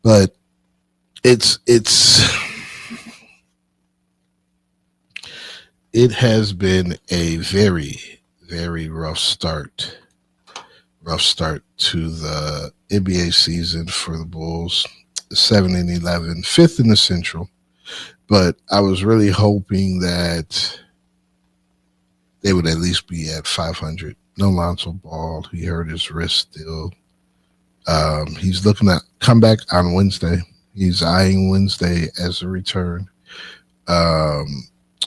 But it has been a very, very rough start to the NBA season for the Bulls. 7-11, 5th in the Central. But I was really hoping that they would at least be at 500. No Lonzo Ball. He hurt his wrist still. He's looking at come back on Wednesday. He's eyeing Wednesday as a return.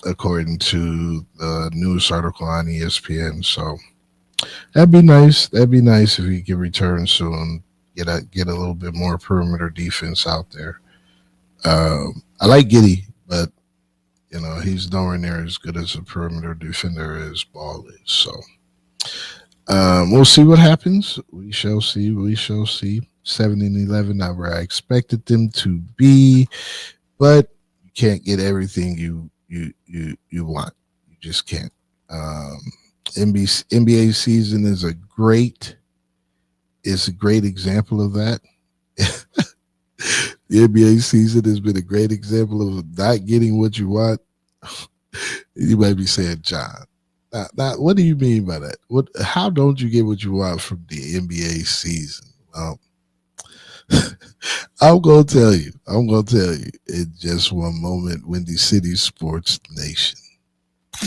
According to the news article on ESPN. So That'd be nice. That'd be nice if he could return soon. Get a little bit more perimeter defense out there. I like Giddey, but he's nowhere near as good as a perimeter defender as Ball is. So we'll see what happens. We shall see. 7-11, not where I expected them to be, but you can't get everything you want. You just can't. NBA season is a great example of that. The NBA season has been a great example of not getting what you want. You might be saying, John, what do you mean by that? How don't you get what you want from the NBA season? I'm going to tell you in just one moment. Windy City Sports Nation.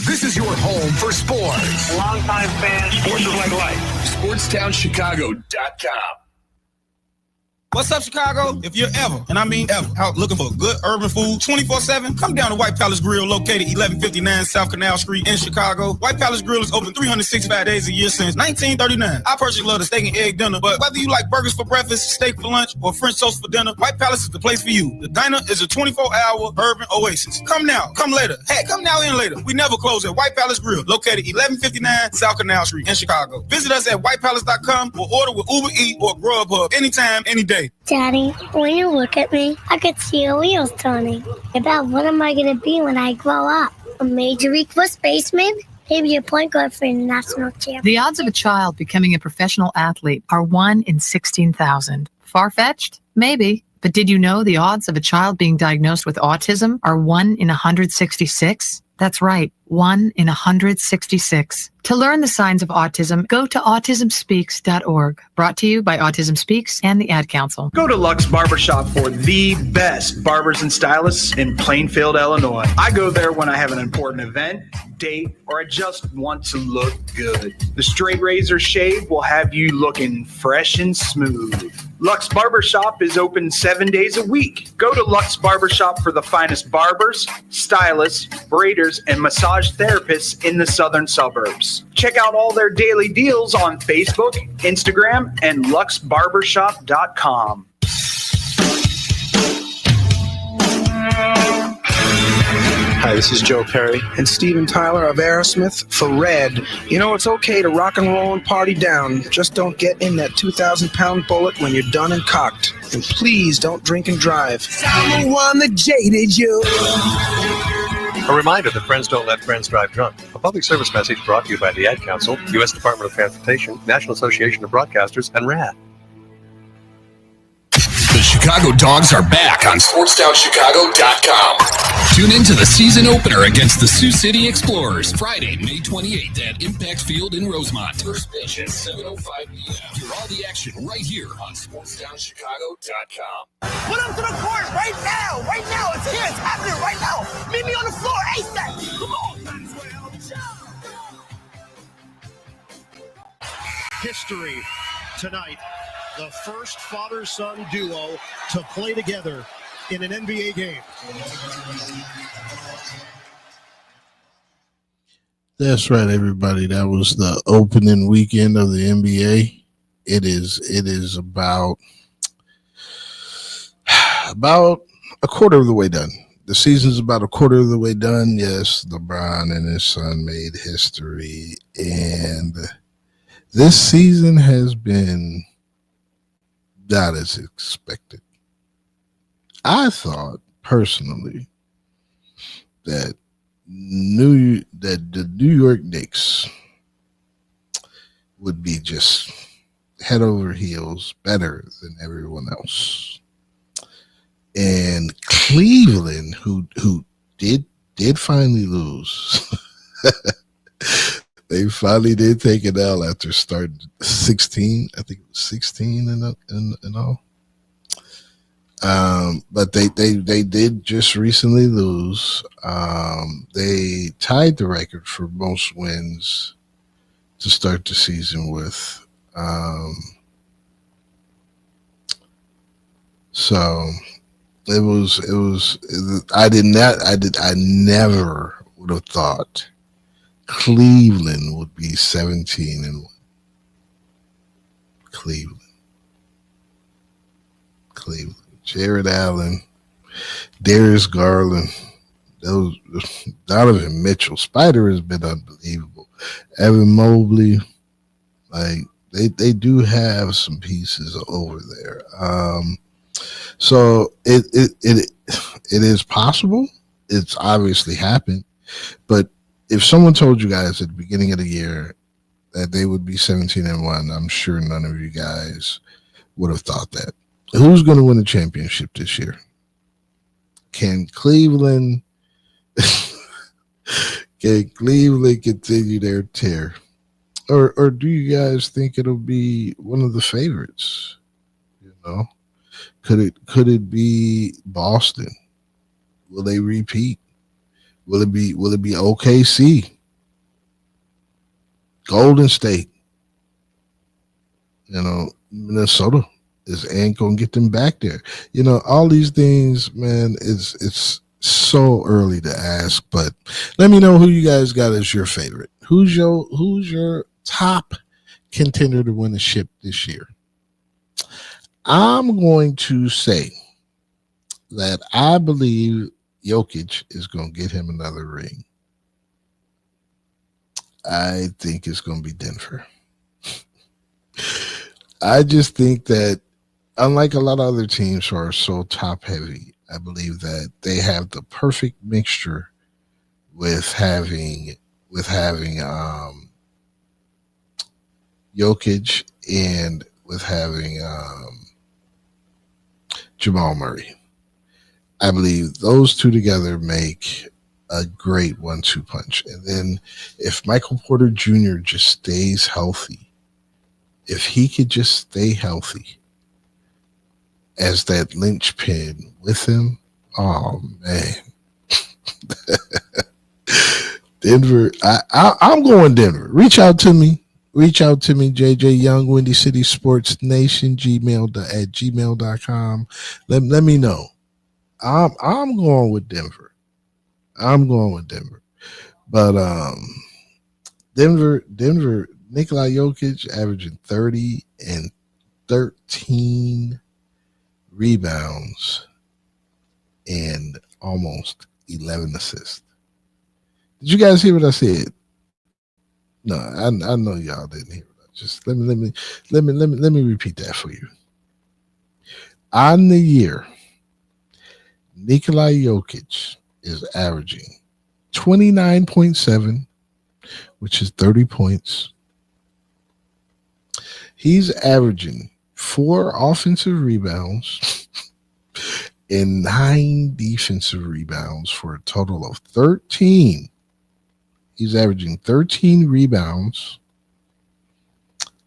This is your home for sports. Longtime fan, sports is like life. SportsTownChicago.com. What's up, Chicago? If you're ever, and I mean ever, out looking for good urban food 24/7, come down to White Palace Grill, located 1159 South Canal Street in Chicago. White Palace Grill is open 365 days a year since 1939. I personally love the steak and egg dinner, but whether you like burgers for breakfast, steak for lunch, or French toast for dinner, White Palace is the place for you. The diner is a 24-hour urban oasis. Come now, come later. Hey, come now and later. We never close at White Palace Grill, located 1159 South Canal Street in Chicago. Visit us at whitepalace.com or order with Uber Eats or Grubhub anytime, any day. Daddy, when you look at me, I could see your wheels turning. About what am I going to be when I grow up? A major league first baseman? Maybe a point guard for a national champion. The odds of a child becoming a professional athlete are 1 in 16,000. Far-fetched? Maybe. But did you know the odds of a child being diagnosed with autism are 1 in 166? That's right, 1 in 166. To learn the signs of autism, go to autismspeaks.org. Brought to you by Autism Speaks and the Ad Council. Go to Lux Barbershop for the best barbers and stylists in Plainfield, Illinois. I go there when I have an important event, date, or I just want to look good. The straight razor shave will have you looking fresh and smooth. Lux Barbershop is open 7 days a week. Go to Lux Barbershop for the finest barbers, stylists, braiders, and massage therapists in the southern suburbs. Check out all their daily deals on Facebook, Instagram, and luxbarbershop.com. Hi, this is Joe Perry and Steven Tyler of Aerosmith for Red. You know, it's okay to rock and roll and party down. Just don't get in that 2,000-pound bullet when you're done and cocked. And please don't drink and drive. I'm the one that jaded you. A reminder that friends don't let friends drive drunk. A public service message brought to you by the Ad Council, U.S. Department of Transportation, National Association of Broadcasters, and RAD. The Chicago Dogs are back on SportsTownChicago.com. Tune in to the season opener against the Sioux City Explorers, Friday, May 28th at Impact Field in Rosemont. First pitch at 7:05 p.m. Hear all the action right here on SportsTownChicago.com. Put him to the court right now. Right now. It's here. It's happening right now. Meet me on the floor ASAP. Come on. History tonight. The first father-son duo to play together in an NBA game. That's right, everybody. That was the opening weekend of the NBA. It is about a quarter of the way done. The season's about a quarter of the way done. Yes, LeBron and his son made history, and this season has been not as expected. I thought personally that the New York Knicks would be just head over heels better than everyone else. And Cleveland, who did finally lose, they finally did take an L after starting 16. I think it was 16 and all. But they did just recently lose. They tied the record for most wins to start the season with. So it was. I never would have thought Cleveland would be 17-1. Cleveland. Jared Allen, Darius Garland, those Donovan Mitchell. Spider has been unbelievable. Evan Mobley, like they do have some pieces over there. So it is possible. It's obviously happened. But if someone told you guys at the beginning of the year that they would be 17-1, I'm sure none of you guys would have thought that. Who's going to win the championship this year? Can Cleveland continue their tear? Or do you guys think it'll be one of the favorites? You know? Could it be Boston? Will they repeat? Will it be OKC? Golden State? You know, Minnesota ain't gonna get them back there. You know, all these things, man, it's so early to ask, but let me know who you guys got as your favorite. Who's your top contender to win the ship this year? I'm going to say that I believe Jokic is going to get him another ring. I think it's going to be Denver. I just think that unlike a lot of other teams who are so top heavy, I believe that they have the perfect mixture with having Jokic and with having Jamal Murray. I believe those two together make a great 1-2 punch. And then if Michael Porter Jr. just stays healthy, if he could just stay healthy as that linchpin with him, oh man. Denver, I'm going Denver. Reach out to me, JJ Young, Windy City Sports Nation, at gmail.com. Let me know. I'm going with Denver. But Denver, Nikola Jokic averaging 30 and 13 rebounds and almost 11 assists. Did you guys hear what I said? No, I know y'all didn't hear it. Just let me repeat that for you. On the year, Nikola Jokic is averaging 29.7, which is 30 points. He's averaging 4 offensive rebounds and 9 defensive rebounds for a total of 13. He's averaging 13 rebounds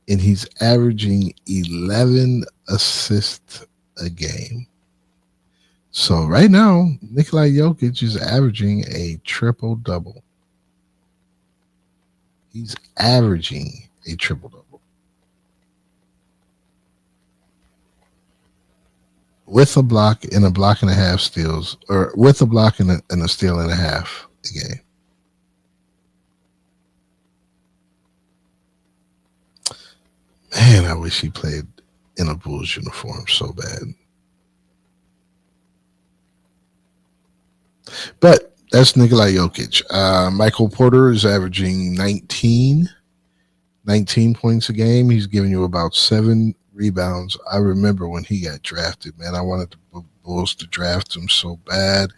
and he's averaging 11 assists a game. So right now, Nikola Jokic is averaging a triple-double. He's averaging a triple-double. With a block and a block and a half steals, or with a block and a steal and a half a game. Man, I wish he played in a Bulls uniform so bad. But that's Nikola Jokic. Michael Porter is averaging 19 points a game. He's giving you about 7 rebounds. I remember when he got drafted, man. I wanted the Bulls to draft him so bad.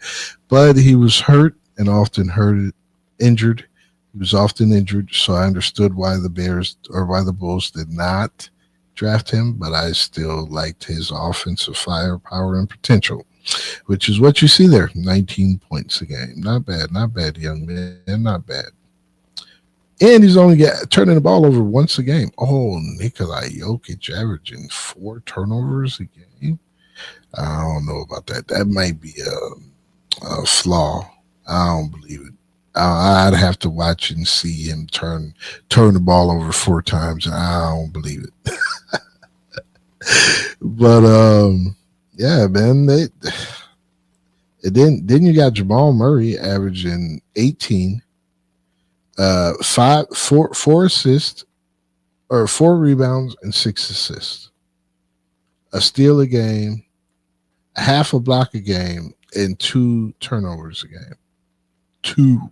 But he was hurt and often injured. He was often injured, so I understood why the Bulls did not draft him, but I still liked his offensive firepower and potential, which is what you see there, 19 points a game. Not bad, young man, not bad. And he's only turning the ball over once a game. Oh, Nikola Jokic averaging 4 turnovers a game. I don't know about that. That might be a flaw. I don't believe it. I'd have to watch and see him turn the ball over 4 times, and I don't believe it. But yeah, man. Then you got Jamal Murray averaging 18, 4 assists, rebounds and 6 assists, a steal a game, half a block a game, and 2 turnovers a game. Two.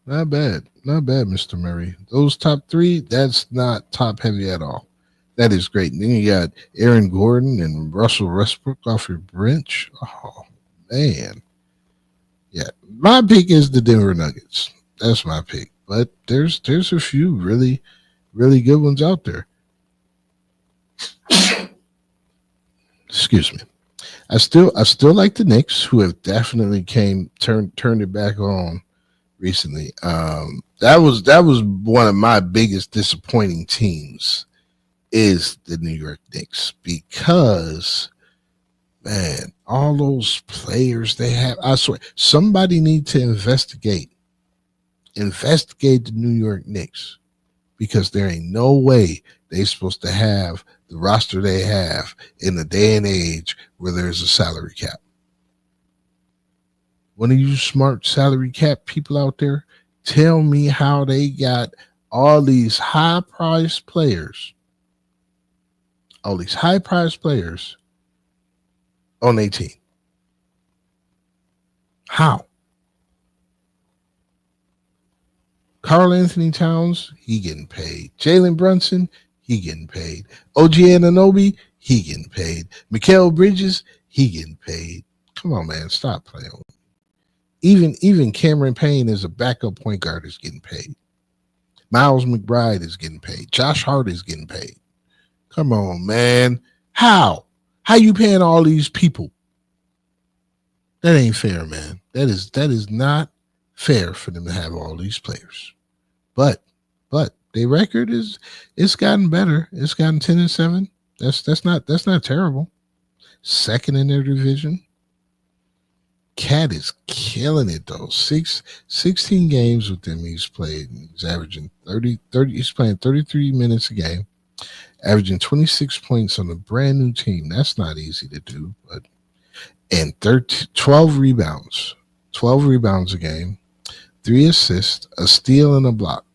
Not bad, Mr. Murray. Those top 3, that's not top heavy at all. That is great. And then you got Aaron Gordon and Russell Westbrook off your bench. Oh man, yeah. My pick is the Denver Nuggets. That's my pick. But there's a few really, really good ones out there. Excuse me. I still like the Knicks, who have definitely turned it back on recently. That was one of my biggest disappointing teams, is the New York Knicks, because man, all those players they have, I swear, somebody needs to investigate the New York Knicks, because there ain't no way they supposed to have the roster they have in the day and age where there's a salary cap. One of you smart salary cap people out there, tell me how they got all these high-priced players on their team. How? Karl Anthony Towns, he getting paid. Jalen Brunson, he getting paid. OG Anunoby, he getting paid. Mikal Bridges, he getting paid. Come on, man, stop playing with me. Even Cameron Payne as a backup point guard is getting paid. Miles McBride is getting paid. Josh Hart is getting paid. Come on, man. How you paying all these people? That ain't fair, man. That is not fair for them to have all these players. But their record it's gotten better. It's gotten 10-7. That's not terrible. Second in their division. Cat is killing it though. 16 games with them he's played. He's averaging 30. He's playing 33 minutes a game, averaging 26 points on a brand new team. That's not easy to do, and 12 rebounds. 12 rebounds a game, 3 assists, a steal and a block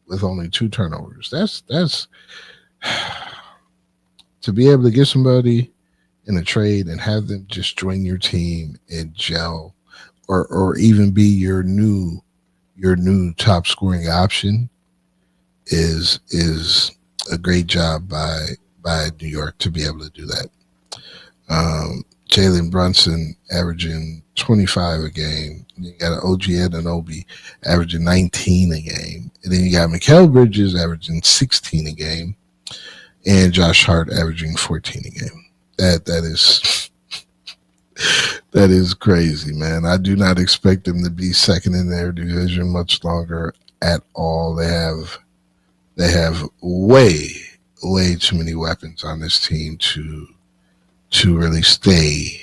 with only 2 turnovers. That's to be able to get somebody in a trade and have them just join your team and gel, or even be your new top scoring option is a great job by New York to be able to do that. Jalen Brunson averaging 25 a game. And you got OG Anunoby averaging 19 a game. And then you got Mikal Bridges averaging 16 a game. And Josh Hart averaging 14 a game. That is crazy, man. I do not expect them to be second in their division much longer at all. They have way too many weapons on this team to really stay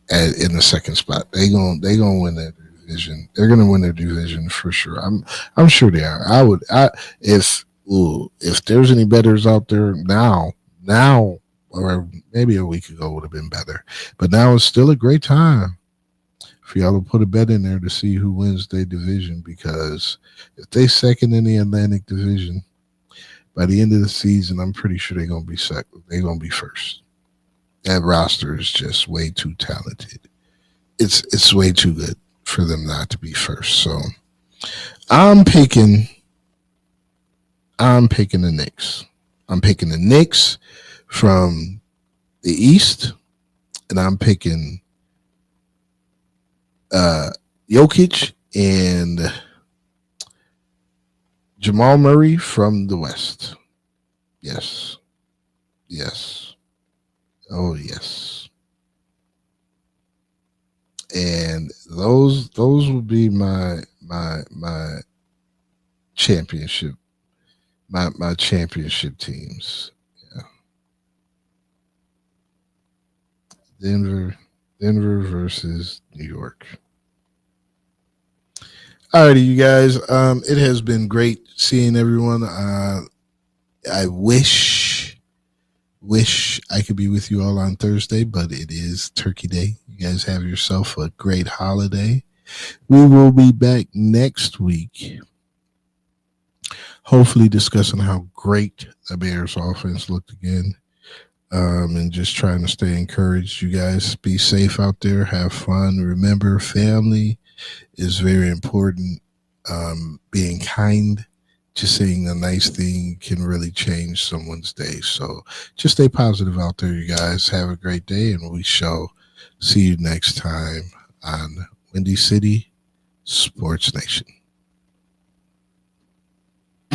in the second spot. They gonna win their division. They're gonna win their division for sure. I'm sure they are. If there's any bettors out there now, or maybe a week ago would have been better, but now it's still a great time for y'all to put a bet in there to see who wins their division, because if they second in the Atlantic Division, by the end of the season, I'm pretty sure they're gonna be second. They're gonna be first. That roster is just way too talented. It's way too good for them not to be first. So I'm picking the Knicks. I'm picking the Knicks from the East, and I'm picking Jokic and Jamal Murray from the West. Yes. Oh yes. And those will be my championship, my championship teams. Yeah. Denver versus New York. Alrighty, you guys. It has been great seeing everyone. I wish I could be with you all on Thursday, but it is Turkey Day. You guys have yourself a great holiday. We will be back next week hopefully discussing how great the Bears offense looked again. And just trying to stay encouraged. You guys be safe out there. Have fun. Remember, family is very important. Being kind, just saying a nice thing can really change someone's day. So just stay positive out there, you guys. Have a great day, and we shall see you next time on Windy City Sports Nation.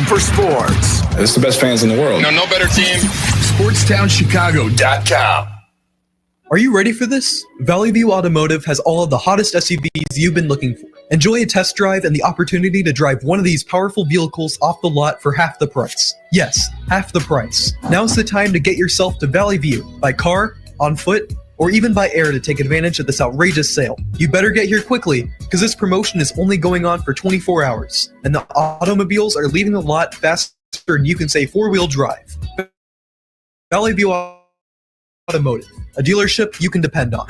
For sports. It's the best fans in the world. No better team. SportsTownChicago.com. Are you ready for this? Valley View Automotive has all of the hottest SUVs you've been looking for. Enjoy a test drive and the opportunity to drive one of these powerful vehicles off the lot for half the price. Yes, half the price. Now's the time to get yourself to Valley View by car, on foot, or even by air to take advantage of this outrageous sale. You better get here quickly, because this promotion is only going on for 24 hours, and the automobiles are leaving the lot faster than you can say four-wheel drive. Valley View Automotive, a dealership you can depend on.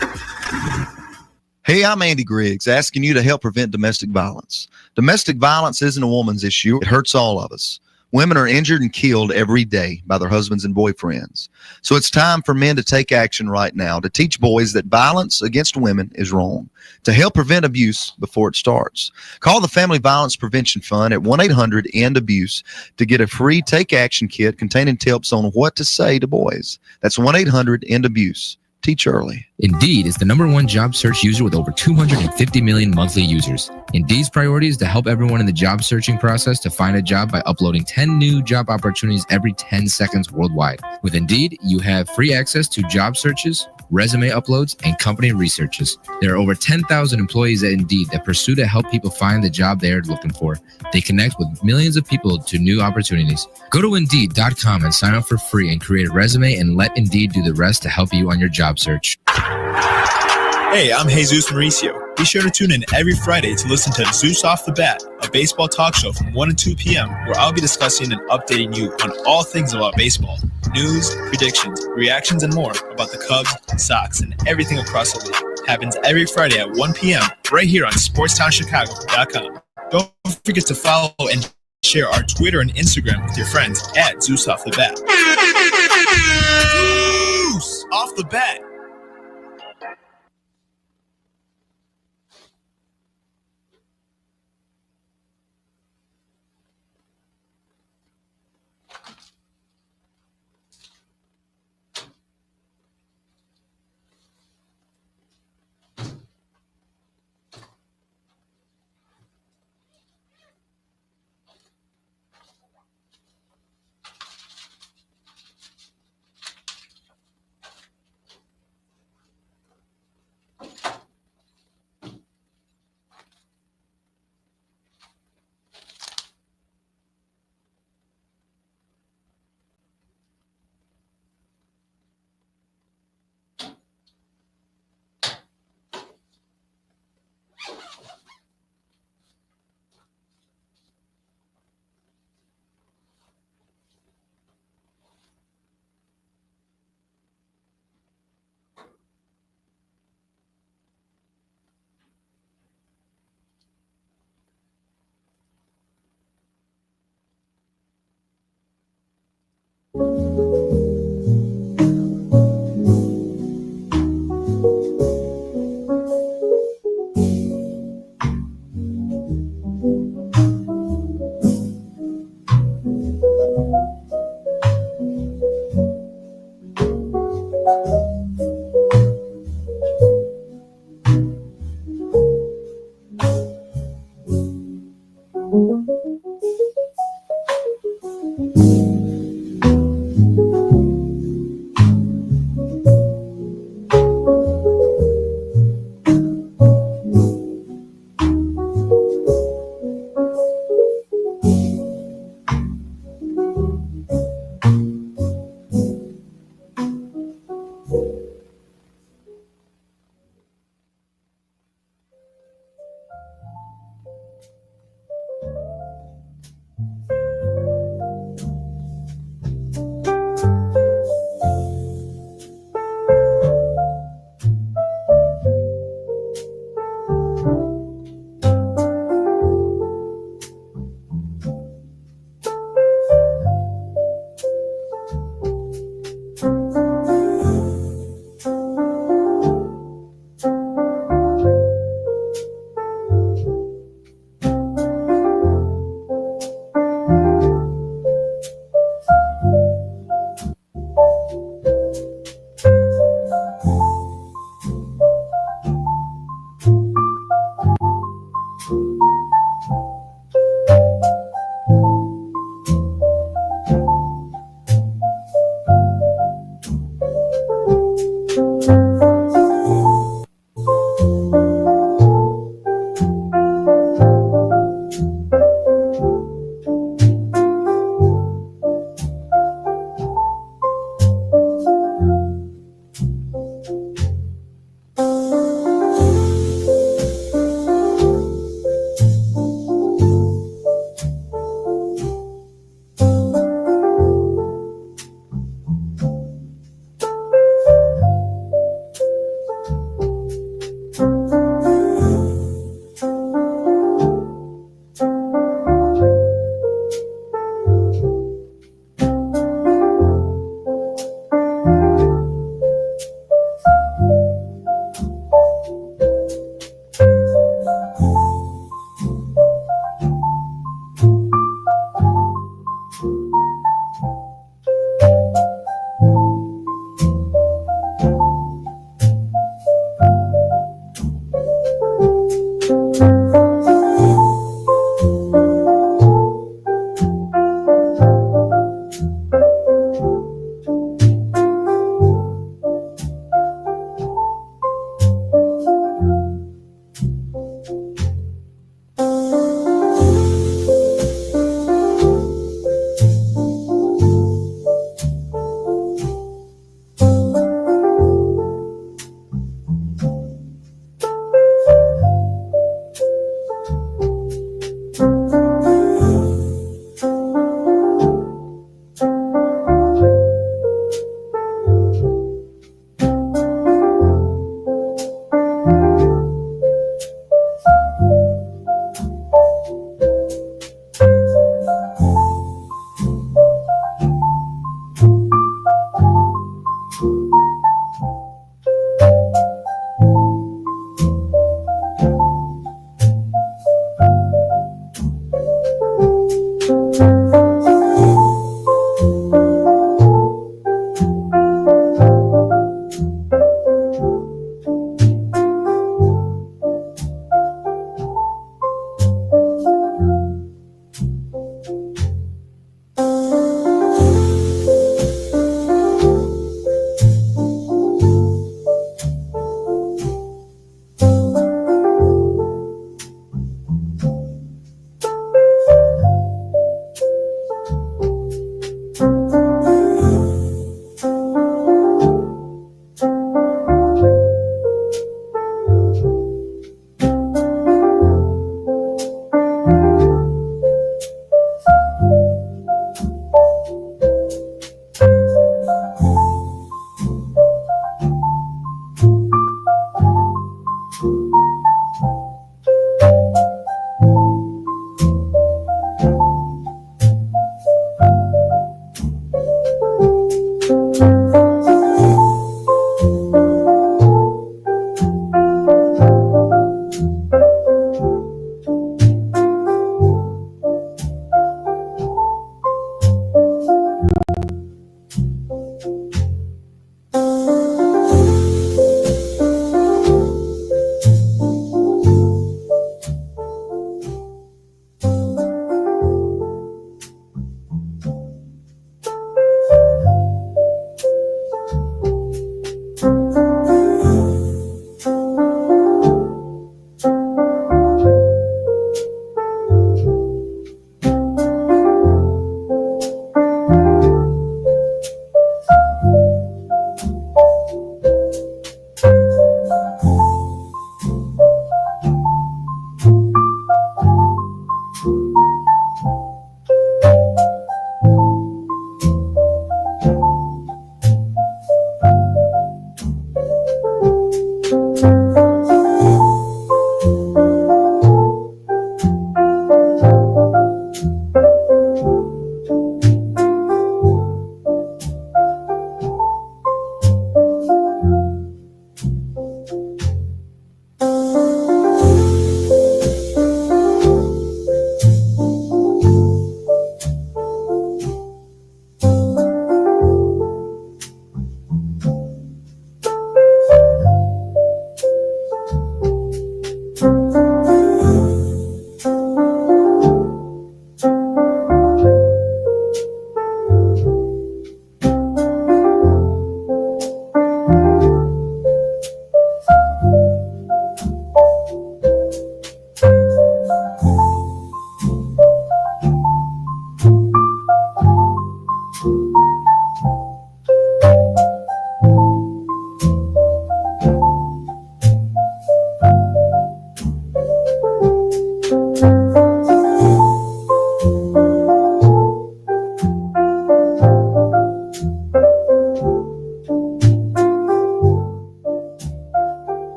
Hey, I'm Andy Griggs, asking you to help prevent domestic violence. Domestic violence isn't a woman's issue. It hurts all of us. Women are injured and killed every day by their husbands and boyfriends. So it's time for men to take action right now to teach boys that violence against women is wrong, to help prevent abuse before it starts. Call the Family Violence Prevention Fund at 1-800-END-ABUSE to get a free Take Action kit containing tips on what to say to boys. That's 1-800-END-ABUSE. Teach early. Indeed is the #1 job search user with over 250 million monthly users. Indeed's priority is to help everyone in the job searching process to find a job by uploading 10 new job opportunities every 10 seconds worldwide. With Indeed, you have free access to job searches, resume uploads, and company researches. There are over 10,000 employees at Indeed that pursue to help people find the job they are looking for. They connect with millions of people to new opportunities. Go to Indeed.com and sign up for free and create a resume and let Indeed do the rest to help you on your job search. Hey, I'm Jesus Mauricio. Be sure to tune in every Friday to listen to Zeus Off the Bat, a baseball talk show from 1 to 2 p.m., where I'll be discussing and updating you on all things about baseball. News, predictions, reactions, and more about the Cubs, Sox, and everything across the league. Happens every Friday at 1 p.m. right here on SportsTownChicago.com. Don't forget to follow and share our Twitter and Instagram with your friends at Zeus Off the Bat. Zeus Off the Bat.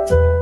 Bye.